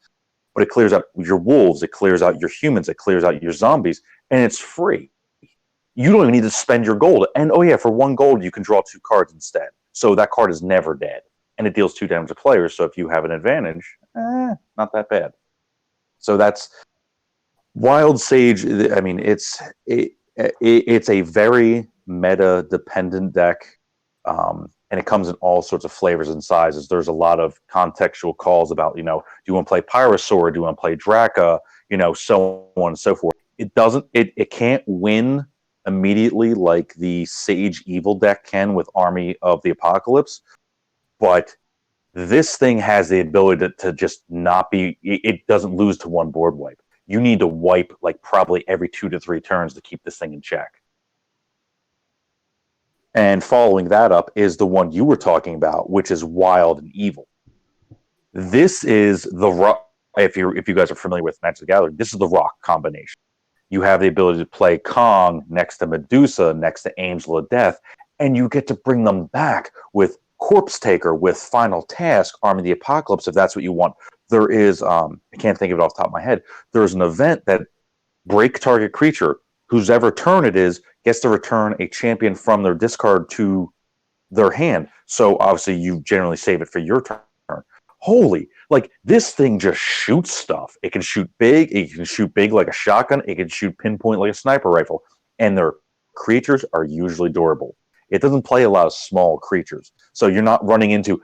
S1: but it clears out your wolves, it clears out your humans, it clears out your zombies, and it's free. You don't even need to spend your gold. And oh yeah, for 1 gold, you can draw 2 cards instead. So that card is never dead. And it deals 2 damage to players. So if you have an advantage, not that bad. So that's Wild Sage. I mean, it's a very meta dependent deck, and it comes in all sorts of flavors and sizes. There's a lot of contextual calls about, do you want to play Pyrosaur? Do you want to play Draka? So on and so forth. It doesn't. It can't win immediately like the Sage Evil deck can with Army of the Apocalypse, but this thing has the ability to just not be. It doesn't lose to 1 board wipe. You need to wipe like probably every 2 to 3 turns to keep this thing in check. And following that up is the one you were talking about, which is Wild and Evil. This is the rock. If you guys are familiar with Magic the Gathering, this is the rock combination. You have the ability to play Kong next to Medusa, next to Angel of Death, and you get to bring them back with Corpse Taker, with Final Task, Army of the Apocalypse, if that's what you want. There is, I can't think of it off the top of my head, there's an event that break target creature, whosever turn it is, gets to return a champion from their discard to their hand. So obviously you generally save it for your turn. Holy, like this thing just shoots stuff. It can shoot big like a shotgun, it can shoot pinpoint like a sniper rifle, and their creatures are usually durable. It doesn't play a lot of small creatures, so you're not running into,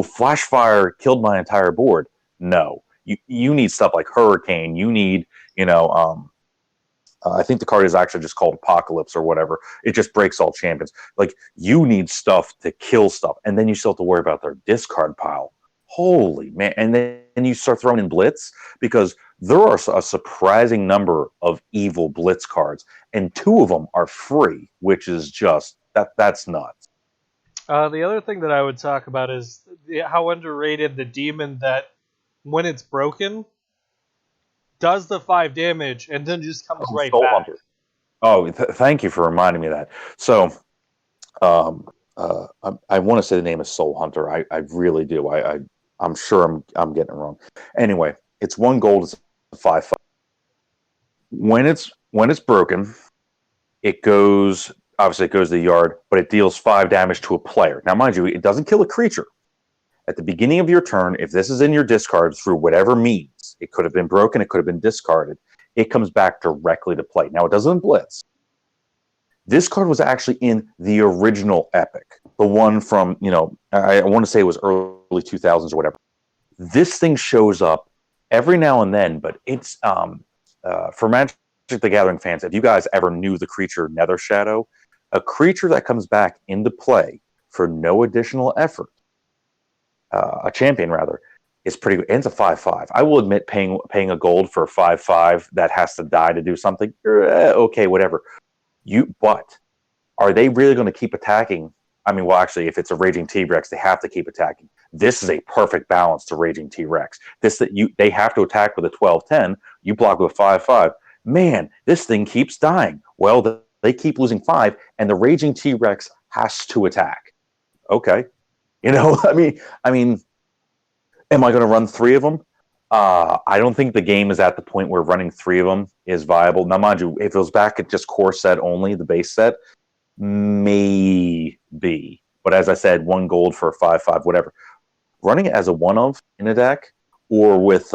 S1: Flash Fire killed my entire board. No, you need stuff like Hurricane. You need, I think the card is actually just called Apocalypse or whatever. It just breaks all champions. Like, you need stuff to kill stuff, and then you still have to worry about their discard pile. Holy man. And then you start throwing in Blitz, because there are a surprising number of evil Blitz cards, and 2 of them are free, which is just, that's nuts.
S2: The other thing that I would talk about is how underrated the demon that, when it's broken, does the 5 damage and then just comes right
S1: Soul
S2: back.
S1: Hunter. Oh, thank you for reminding me of that. So, I want to say the name is Soul Hunter. I really do. I'm sure I'm getting it wrong. Anyway, it's 1 gold. It's a 5/5. When it's broken, it goes. Obviously, it goes to the yard, but it deals 5 damage to a player. Now, mind you, it doesn't kill a creature. At the beginning of your turn, if this is in your discard through whatever means, it could have been broken, it could have been discarded, it comes back directly to play. Now, it doesn't blitz. This card was actually in the original Epic, the one from, I want to say it was early 2000s or whatever. This thing shows up every now and then, but it's, for Magic the Gathering fans, if you guys ever knew the creature Nether Shadow, a creature that comes back into play for no additional effort, a champion rather, is pretty good. And it's a 5/5. I will admit paying a gold for a 5/5 that has to die to do something, okay, whatever. But are they really going to keep attacking? I mean, well, actually, if it's a Raging T-Rex, they have to keep attacking. This is a perfect balance to Raging T-Rex. They have to attack with a 12/10. You block with a 5/5. Man, this thing keeps dying. Well, they keep losing 5, and the Raging T-Rex has to attack. Okay, I mean, am I going to run 3 of them? I don't think the game is at the point where running 3 of them is viable. Now, mind you, if it was back at just core set only, the base set, maybe. But as I said, 1 gold for a 5/5, whatever. Running it as a one-of in a deck, or with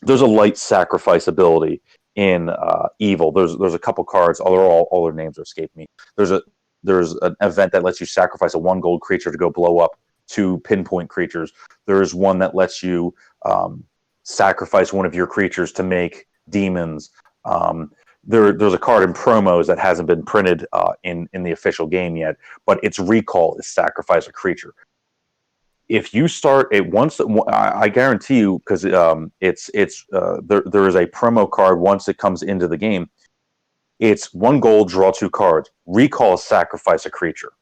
S1: there's a light sacrifice ability in Evil. There's a couple cards. All their names are escaping me. There's an event that lets you sacrifice a 1 gold creature to go blow up 2 pinpoint creatures. There's one that lets you sacrifice one of your creatures to make demons. There's a card in promos that hasn't been printed in the official game yet, but its recall is sacrifice a creature. If you start it once, I guarantee you, because there is a promo card once it comes into the game. It's 1 gold, draw 2 cards. Recall, sacrifice a creature.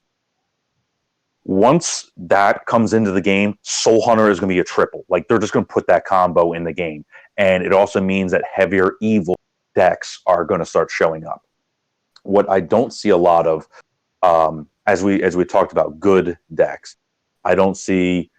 S1: Once that comes into the game, Soul Hunter is going to be a triple. Like, they're just going to put that combo in the game. And it also means that heavier evil decks are going to start showing up. What I don't see a lot of, as we talked about, good decks, I don't see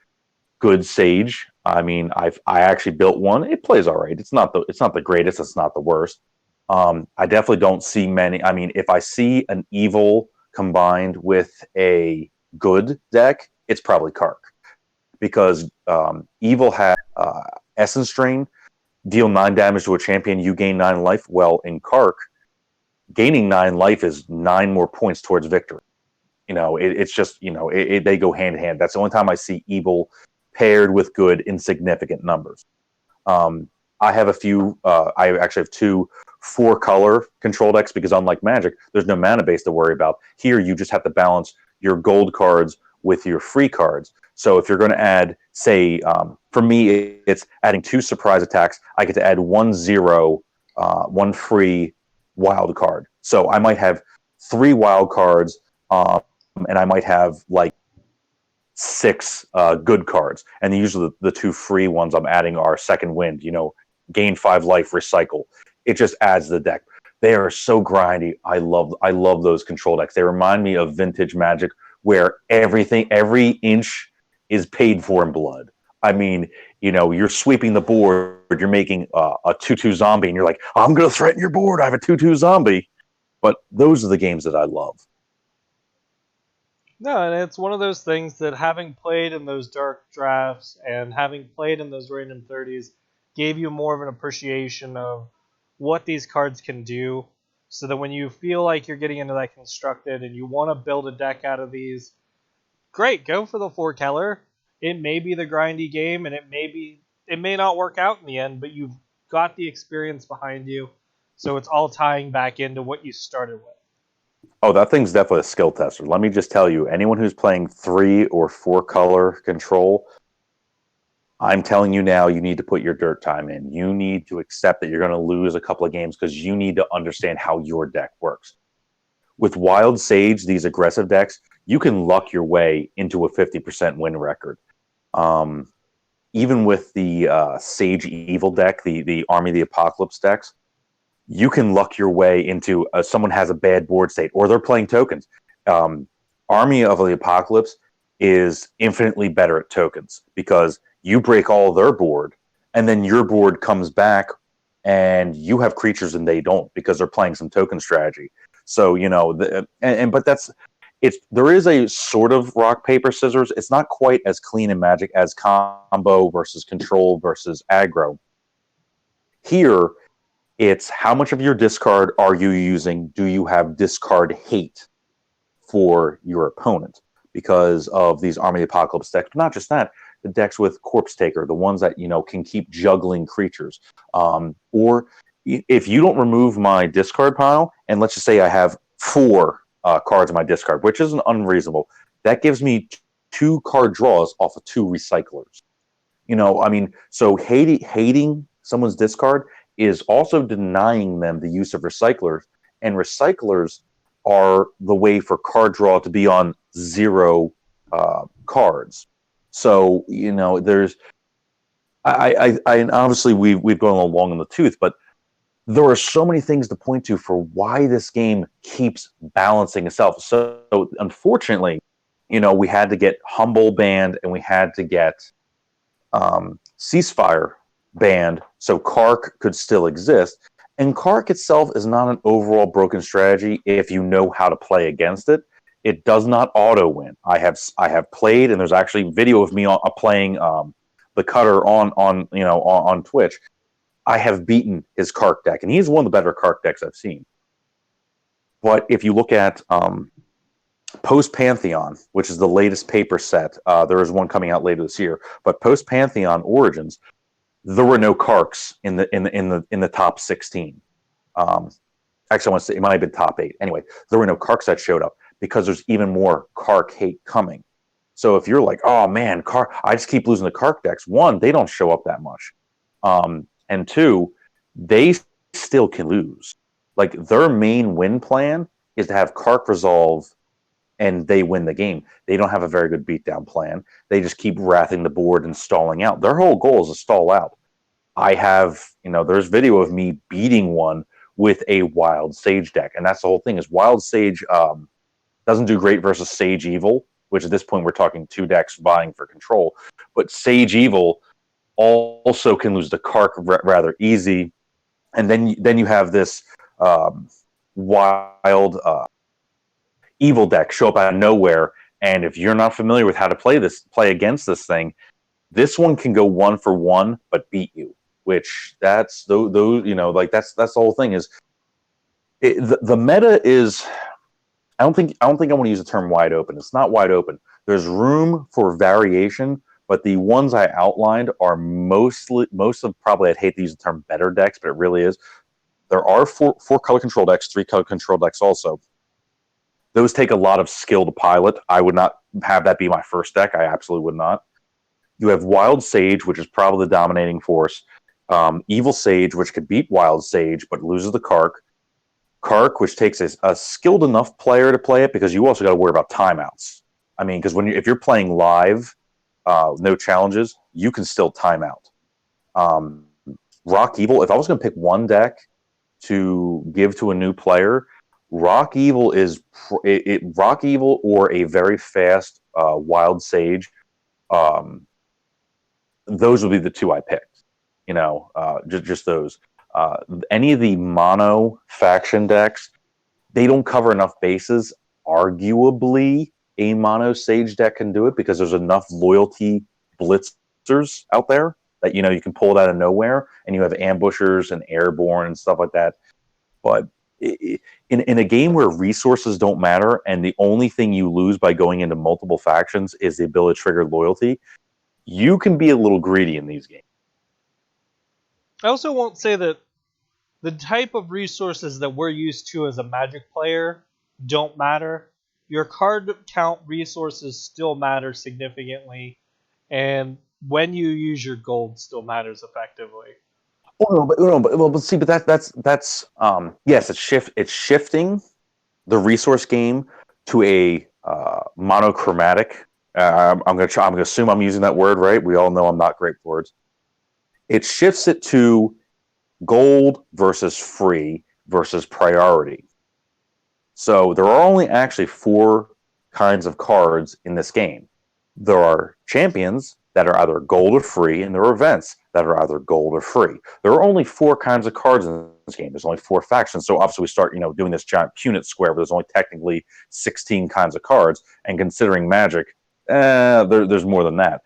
S1: good Sage. I mean, I actually built one. It plays all right. It's not the greatest. It's not the worst. I definitely don't see many. I mean, if I see an evil combined with a good deck, it's probably Kark, because evil has Essence Drain, deal 9 damage to a champion, you gain 9 life. Well, in Kark, gaining 9 life is 9 more points towards victory. It's just, they go hand in hand. That's the only time I see evil paired with good in significant numbers. I have a few. I actually have 2 4-color control decks, because unlike Magic, there's no mana base to worry about. Here, you just have to balance your gold cards with your free cards. So if you're going to add, say, for me, it's adding 2 surprise attacks. I get to add 1/0, 1 free wild card. So I might have 3 wild cards, and I might have like 6 good cards. And usually the 2 free ones I'm adding are Second Wind, gain 5 life, recycle. It just adds to the deck. They are so grindy. I love those control decks. They remind me of vintage Magic, where every inch is paid for in blood. I mean, you're sweeping the board, you're making a 2/2 zombie, and you're like, I'm going to threaten your board. I have a 2/2 zombie. But those are the games that I love.
S2: No, and it's one of those things that, having played in those dark drafts and having played in those random 30s, gave you more of an appreciation of what these cards can do, so that when you feel like you're getting into that constructed and you want to build a deck out of these, great, go for the 4 color. It may be the grindy game, and it may not work out in the end, but you've got the experience behind you, so it's all tying back into what you started with.
S1: Oh, that thing's definitely a skill tester. Let me just tell you, anyone who's playing 3 or 4-color control, I'm telling you now, you need to put your dirt time in. You need to accept that you're going to lose a couple of games, because you need to understand how your deck works. With Wild Sage, these aggressive decks, you can luck your way into a 50% win record. Even with the Sage Evil deck, the Army of the Apocalypse decks, you can luck your way into someone has a bad board state, or they're playing tokens. Army of the Apocalypse is infinitely better at tokens, because you break all their board, and then your board comes back, and you have creatures and they don't, because they're playing some token strategy. So but there is a sort of rock paper scissors. It's not quite as clean in Magic as combo versus control versus aggro. Here, it's how much of your discard are you using? Do you have discard hate for your opponent because of these Army of the Apocalypse decks? But not just that, the decks with Corpse Taker, the ones that can keep juggling creatures. Or if you don't remove my discard pile, and let's just say I have 4 cards in my discard, which isn't unreasonable, that gives me 2 card draws off of 2 recyclers. So hating someone's discard is also denying them the use of recyclers, and recyclers are the way for card draw to be on 0 cards. So there's I obviously we've gone along in the tooth, but there are so many things to point to for why this game keeps balancing itself. So unfortunately, we had to get Humble banned, and we had to get Ceasefire banned so Kark could still exist. And Kark itself is not an overall broken strategy if you know how to play against it. It does not auto win. I have played, and there's actually video of me playing the Cutter on Twitch. I have beaten his Kark deck, and he's one of the better Kark decks I've seen. But if you look at Post Pantheon, which is the latest paper set, there is one coming out later this year. But Post Pantheon Origins, there were no Karks in the top 16. Actually, I want to say it might have been top 8. Anyway, there were no Karks that showed up, because there's even more Kark hate coming. So if you're like, oh man, Kark, I just keep losing the Kark decks. 1, they don't show up that much, and 2, they still can lose. Like, their main win plan is to have Kark resolve and they win the game. They don't have a very good beatdown plan. They just keep wrathing the board and stalling out. Their whole goal is to stall out. I have, there's video of me beating one with a Wild Sage deck, and that's the whole thing. Is Wild Sage doesn't do great versus Sage Evil, which at this point we're talking two decks vying for control. But Sage Evil also can lose the Kark rather easy, and then you have this Wild Evil deck show up out of nowhere, and if you're not familiar with how to play against this thing, this one can go 1-for-1 but beat you. Which that's those that's the whole thing. Is the meta is. I don't think I want to use the term wide open. It's not wide open. There's room for variation, but the ones I outlined are most of probably, I'd hate to use the term better decks, but it really is. There are four color control decks, 3 color control decks also. Those take a lot of skill to pilot. I would not have that be my first deck. I absolutely would not. You have Wild Sage, which is probably the dominating force. Evil Sage, which could beat Wild Sage, but loses the Kark. Kark, which takes a skilled enough player to play it, because you also got to worry about timeouts. I mean, because if you're playing live, no challenges, you can still time out. Rock Evil, if I was going to pick one deck to give to a new player, Rock Evil is Rock Evil or a very fast Wild Sage. Those would be the two I picked. Just those. Any of the mono faction decks, they don't cover enough bases. Arguably, a mono Sage deck can do it because there's enough loyalty blitzers out there that you can pull it out of nowhere, and you have ambushers and airborne and stuff like that. But in a game where resources don't matter and the only thing you lose by going into multiple factions is the ability to trigger loyalty, you can be a little greedy in these games.
S2: I also won't say that the type of resources that we're used to as a Magic player don't matter. Your card count resources still matter significantly, and when you use your gold still matters effectively.
S1: But see, but that's yes, it's shifting the resource game to a monochromatic. I'm gonna assume I'm using that word right. We all know I'm not great with words. It shifts it to gold versus free versus priority. So there are only actually 4 kinds of cards in this game. There are champions that are either gold or free, and there are events that are either gold or free. There are only 4 kinds of cards in this game. There's only 4 factions. So obviously we start, doing this giant Punnett square, but there's only technically 16 kinds of cards. And considering Magic, there's more than that.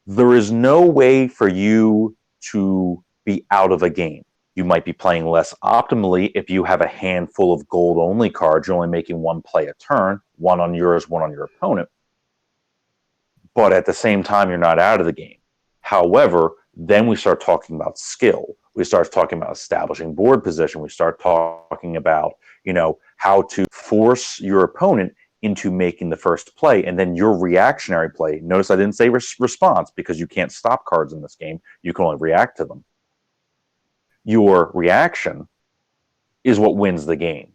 S1: There is no way for you to be out of a game. You might be playing less optimally if you have a handful of gold-only cards. You're only making one play a turn, one on yours, one on your opponent. But at the same time, you're not out of the game. However, then we start talking about skill. We start talking about establishing board position. We start talking about, how to force your opponent into making the first play, and then your reactionary play. Notice I didn't say response, because you can't stop cards in this game. You can only react to them. Your reaction is what wins the game.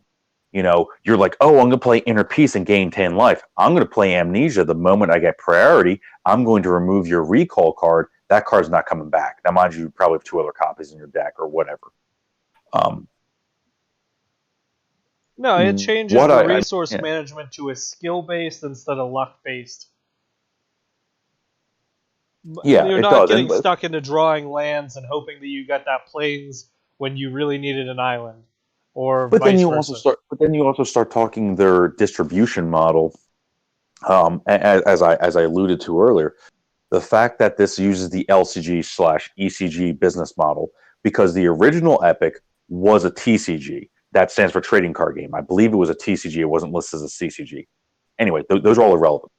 S1: You're like, oh, I'm going to play Inner Peace and gain 10 life. I'm going to play Amnesia. The moment I get priority, I'm going to remove your recall card. That card's not coming back. Now, mind you probably have 2 other copies in your deck or whatever.
S2: No, it changes the resource management to a skill-based instead of luck-based.
S1: Yeah,
S2: you're not getting stuck into drawing lands and hoping that you got that plains when you really needed an island, or
S1: but
S2: vice
S1: then you
S2: versa.
S1: also start talking their distribution model. As I alluded to earlier, the fact that this uses the LCG/ECG business model, because the original Epic was a TCG. That stands for trading card game. I believe it was a TCG. It wasn't listed as a CCG. Anyway, those are all irrelevant.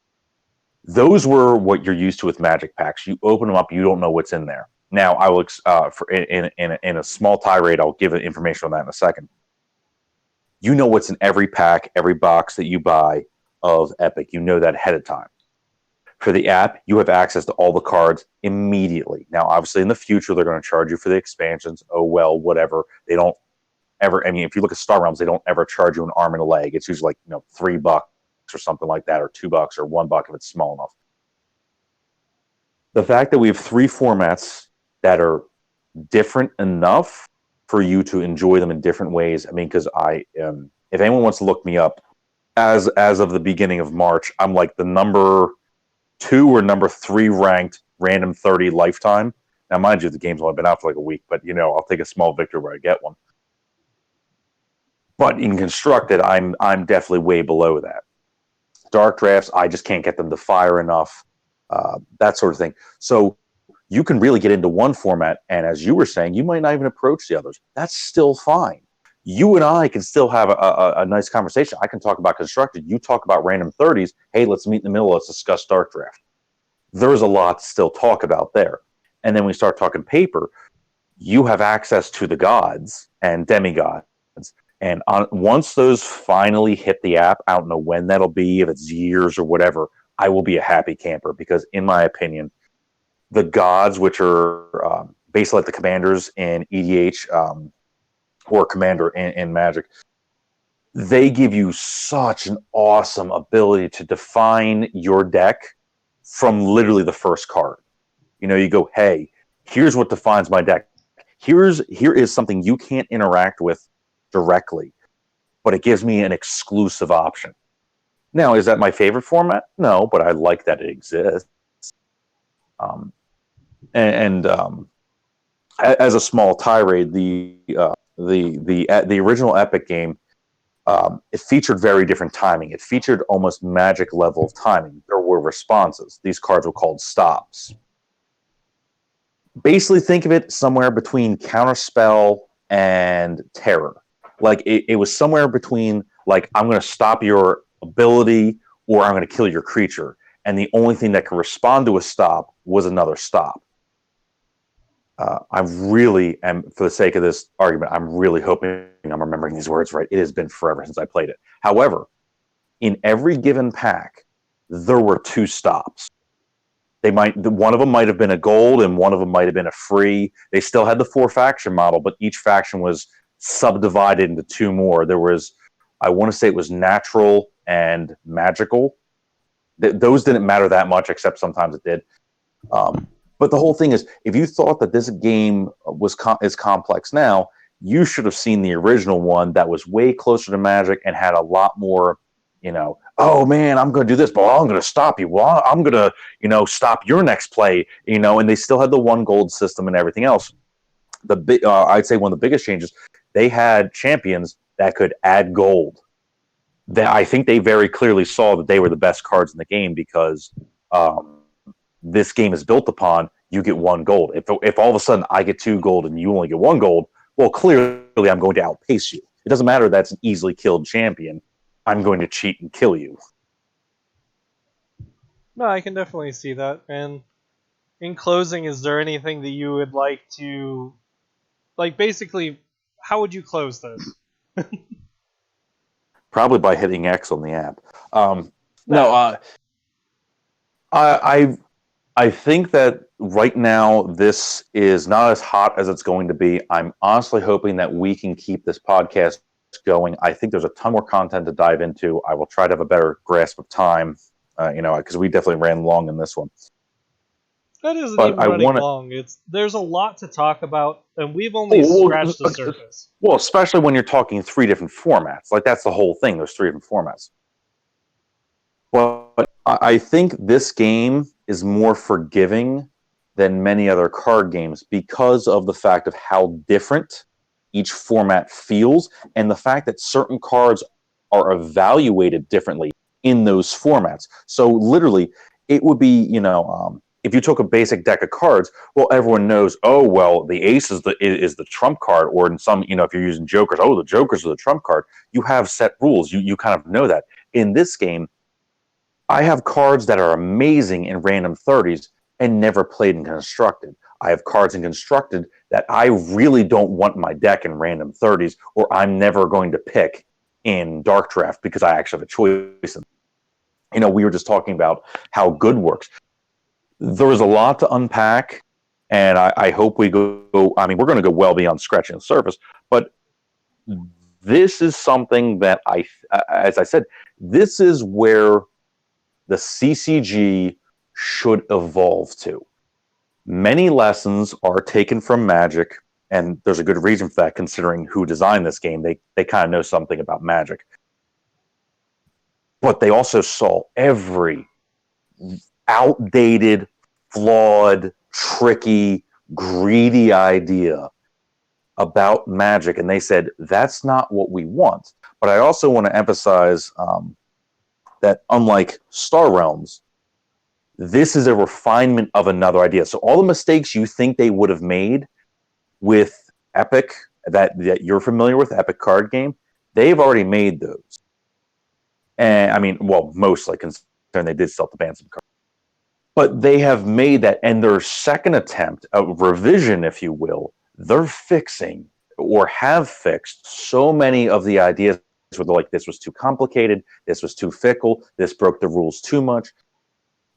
S1: Those were what you're used to with Magic packs. You open them up, you don't know what's in there. Now, I will in a small tirade, I'll give information on that in a second. You know what's in every pack, every box that you buy of Epic. You know that ahead of time. For the app, you have access to all the cards immediately. Now, obviously, in the future, they're going to charge you for the expansions. Oh, well, whatever. They don't ever, if you look at Star Realms, they don't ever charge you an arm and a leg. It's usually like, $3 or something like that, or $2 or $1 if it's small enough. The fact that we have 3 formats that are different enough for you to enjoy them in different ways. I mean, because if anyone wants to look me up, as of the beginning of March, I'm like the number 2 or number 3 ranked random 30 lifetime. Now, mind you, the game's only been out for like a week, but I'll take a small victory where I get one. But in constructed, I'm definitely way below that. Dark drafts, I just can't get them to fire enough. That sort of thing. So you can really get into one format, and as you were saying, you might not even approach the others. That's still fine. You and I can still have a nice conversation. I can talk about constructed. You talk about random 30s. Hey, let's meet in the middle. Let's discuss dark draft. There's a lot to still talk about there. And then we start talking paper. You have access to the gods and demigods. And once those finally hit the app, I don't know when that'll be, if it's years or whatever, I will be a happy camper because, in my opinion, the gods, which are basically like the commanders in EDH or commander in Magic, they give you such an awesome ability to define your deck from literally the first card. You go, hey, here's what defines my deck. Here is something you can't interact with directly, but it gives me an exclusive option. Now, is that my favorite format? No, but I like that it exists. As a small tirade, the original Epic game, it featured very different timing. It featured almost Magic level of timing. There were responses. These cards were called stops. Basically, think of it somewhere between Counterspell and Terror. Like it was somewhere between, like, I'm going to stop your ability or I'm going to kill your creature. And the only thing that could respond to a stop was another stop. I really am, for the sake of this argument, I'm really hoping I'm remembering these words right. It has been forever since I played it. However, in every given pack, there were 2 stops. One of them might have been a gold and one of them might have been a free. They still had the 4 faction model, but each faction was subdivided into 2 more. There was, I want to say it was natural and magical. Those didn't matter that much, except sometimes it did. But the whole thing is, if you thought that this game is complex now, you should have seen the original one that was way closer to Magic and had a lot more, oh man, I'm going to do this, but I'm going to stop you. Well, I'm going to, stop your next play, and they still had the 1 gold system and everything else. I'd say one of the biggest changes, they had champions that could add gold. I think they very clearly saw that they were the best cards in the game because this game is built upon you get 1 gold. If all of a sudden I get 2 gold and you only get 1 gold, well, clearly I'm going to outpace you. It doesn't matter that's an easily killed champion. I'm going to cheat and kill you.
S2: No, I can definitely see that. And in closing, is there anything that you would like to, basically, how would you close this?
S1: Probably by hitting X on the app. I think that right now this is not as hot as it's going to be. I'm honestly hoping that we can keep this podcast going. I think there's a ton more content to dive into. I will try to have a better grasp of time, because we definitely ran long in this one.
S2: That isn't even running long. There's a lot to talk about, and we've only scratched the surface.
S1: Well, especially when you're talking 3 different formats. Like, that's the whole thing. There's 3 different formats. But I think this game is more forgiving than many other card games because of the fact of how different each format feels and the fact that certain cards are evaluated differently in those formats. So literally, it would be, if you took a basic deck of cards, well, everyone knows, oh, well, the ace is the trump card, or in some, if you're using jokers, oh, the jokers are the trump card. You have set rules. You kind of know that. In this game, I have cards that are amazing in random 30s and never played in constructed. I have cards in constructed that I really don't want my deck in random 30s, or I'm never going to pick in dark draft because I actually have a choice. We were just talking about how good works. There was a lot to unpack, and I hope we go. I mean, we're going to go well beyond scratching the surface, but this is something that as I said, this is where the CCG should evolve to. Many lessons are taken from Magic, and there's a good reason for that, considering who designed this game. They kind of know something about Magic. But they also saw every outdated, flawed, tricky, greedy idea about Magic, and they said, that's not what we want. But I also want to emphasize that unlike Star Realms, this is a refinement of another idea. So all the mistakes you think they would have made with Epic, that you're familiar with, Epic card game, they've already made those. And I mean, well, mostly, considering they did still have to ban some cards. But they have made that, and their second attempt, a revision, if you will, they're fixing or have fixed so many of the ideas where they're like, this was too complicated, this was too fickle, this broke the rules too much.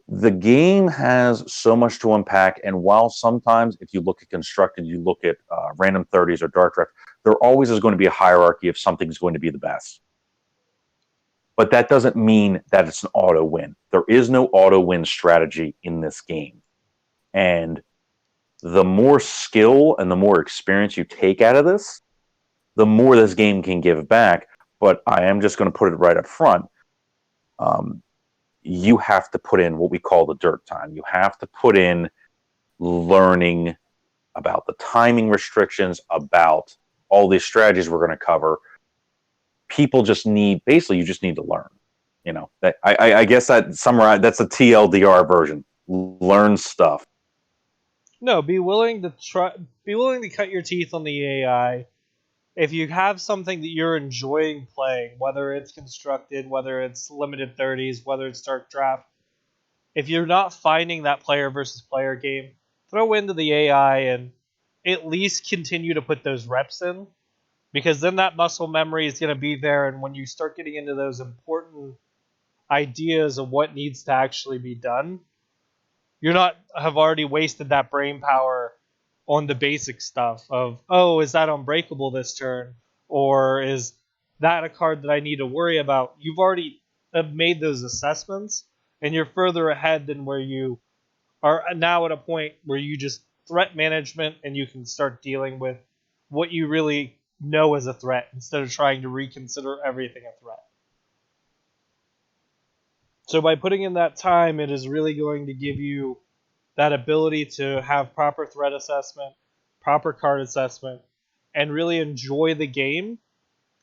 S1: The game has so much to unpack, and while sometimes, if you look at Constructed, you look at Random 30s or Dark Draft, there always is going to be a hierarchy if something's going to be the best. But that doesn't mean that it's an auto win. There is no auto win strategy in this game. And the more skill and the more experience you take out of this, the more this game can give back. But I am just going to put it right up front. You have to put in what we call the dirt time. You have to put in learning about the timing restrictions, about all these strategies we're going to cover. People just need, basically, you just need to learn. You know, that I guess that summarize, that's a TLDR version. Learn stuff.
S2: No, be willing to try. Be willing to cut your teeth on the AI. If you have something that you're enjoying playing, whether it's Constructed, whether it's Limited 30s, whether it's Dark Draft, if you're not finding that player versus player game, throw into the AI and at least continue to put those reps in, because then that muscle memory is going to be there, and when you start getting into those important ideas of what needs to actually be done, you're not have already wasted that brain power on the basic stuff of, oh, is that unbreakable this turn, or is that a card that I need to worry about? You've already made those assessments, and you're further ahead than where you are now, at a point where you just threat management and you can start dealing with what you really know as a threat instead of trying to reconsider everything a threat. So by putting in that time, it is really going to give you that ability to have proper threat assessment, proper card assessment, and really enjoy the game,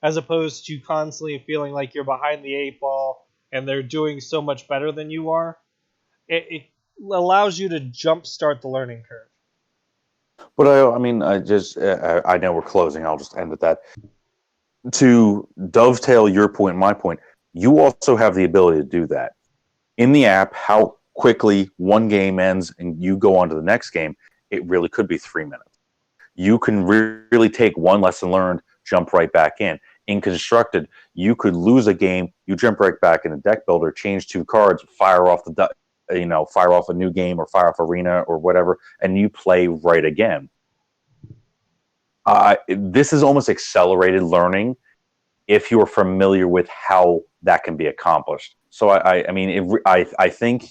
S2: as opposed to constantly feeling like you're behind the eight ball and they're doing so much better than you are. It allows you to jumpstart the learning curve.
S1: But I mean, I know we're closing. I'll just end with that. To dovetail your point and my point, you also have the ability to do that. In the app, how quickly one game ends and you go on to the next game, it really could be 3 minutes. You can really take one lesson learned, jump right back in. In Constructed, you could lose a game, you jump right back in a deck builder, change 2 cards, fire off fire off a new game or fire off arena or whatever, and you play right again. This is almost accelerated learning if you're familiar with how that can be accomplished. So I think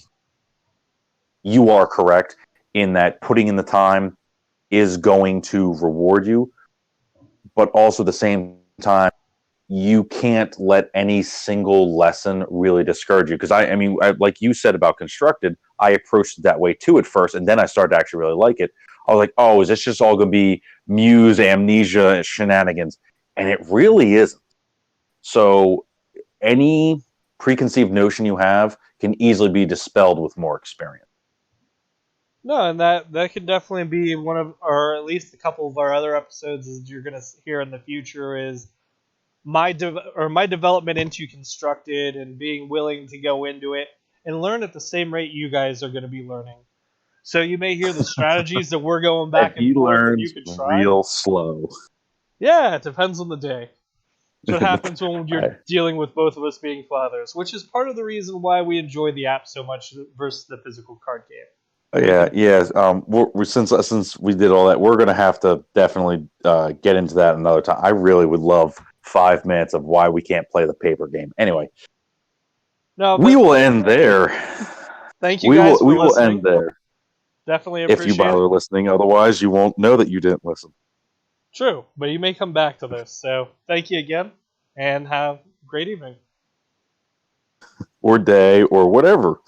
S1: you are correct in that putting in the time is going to reward you, but also at the same time, you can't let any single lesson really discourage you. Because like you said about Constructed, I approached it that way too at first, and then I started to actually really like it. I was like, oh, is this just all going to be Muse, Amnesia, shenanigans? And it really isn't. So any preconceived notion you have can easily be dispelled with more experience.
S2: No, and that could definitely be one of, or at least a couple of our other episodes that you're going to hear in the future, is my development into Constructed and being willing to go into it and learn at the same rate you guys are going to be learning. So you may hear the strategies that we're going back and
S1: He
S2: forth that you
S1: learns
S2: could try.
S1: real slow.
S2: Yeah, it depends on the day. It's what happens when you're
S1: I-
S2: dealing with both of us being fathers, which is part of the reason why we enjoy the app so much versus the physical card game.
S1: Yeah. Since we did all that, we're going to have to definitely get into that another time. I really would love 5 minutes of why we can't play the paper game. Anyway,
S2: No,
S1: we
S2: but
S1: will end there.
S2: thank you guys for
S1: We will
S2: listening.
S1: end there.
S2: Definitely
S1: If you
S2: appreciate it.
S1: bother listening, otherwise you won't know that you didn't listen.
S2: True, but you may come back to this. So thank you again, and have a great evening.
S1: Or day or whatever.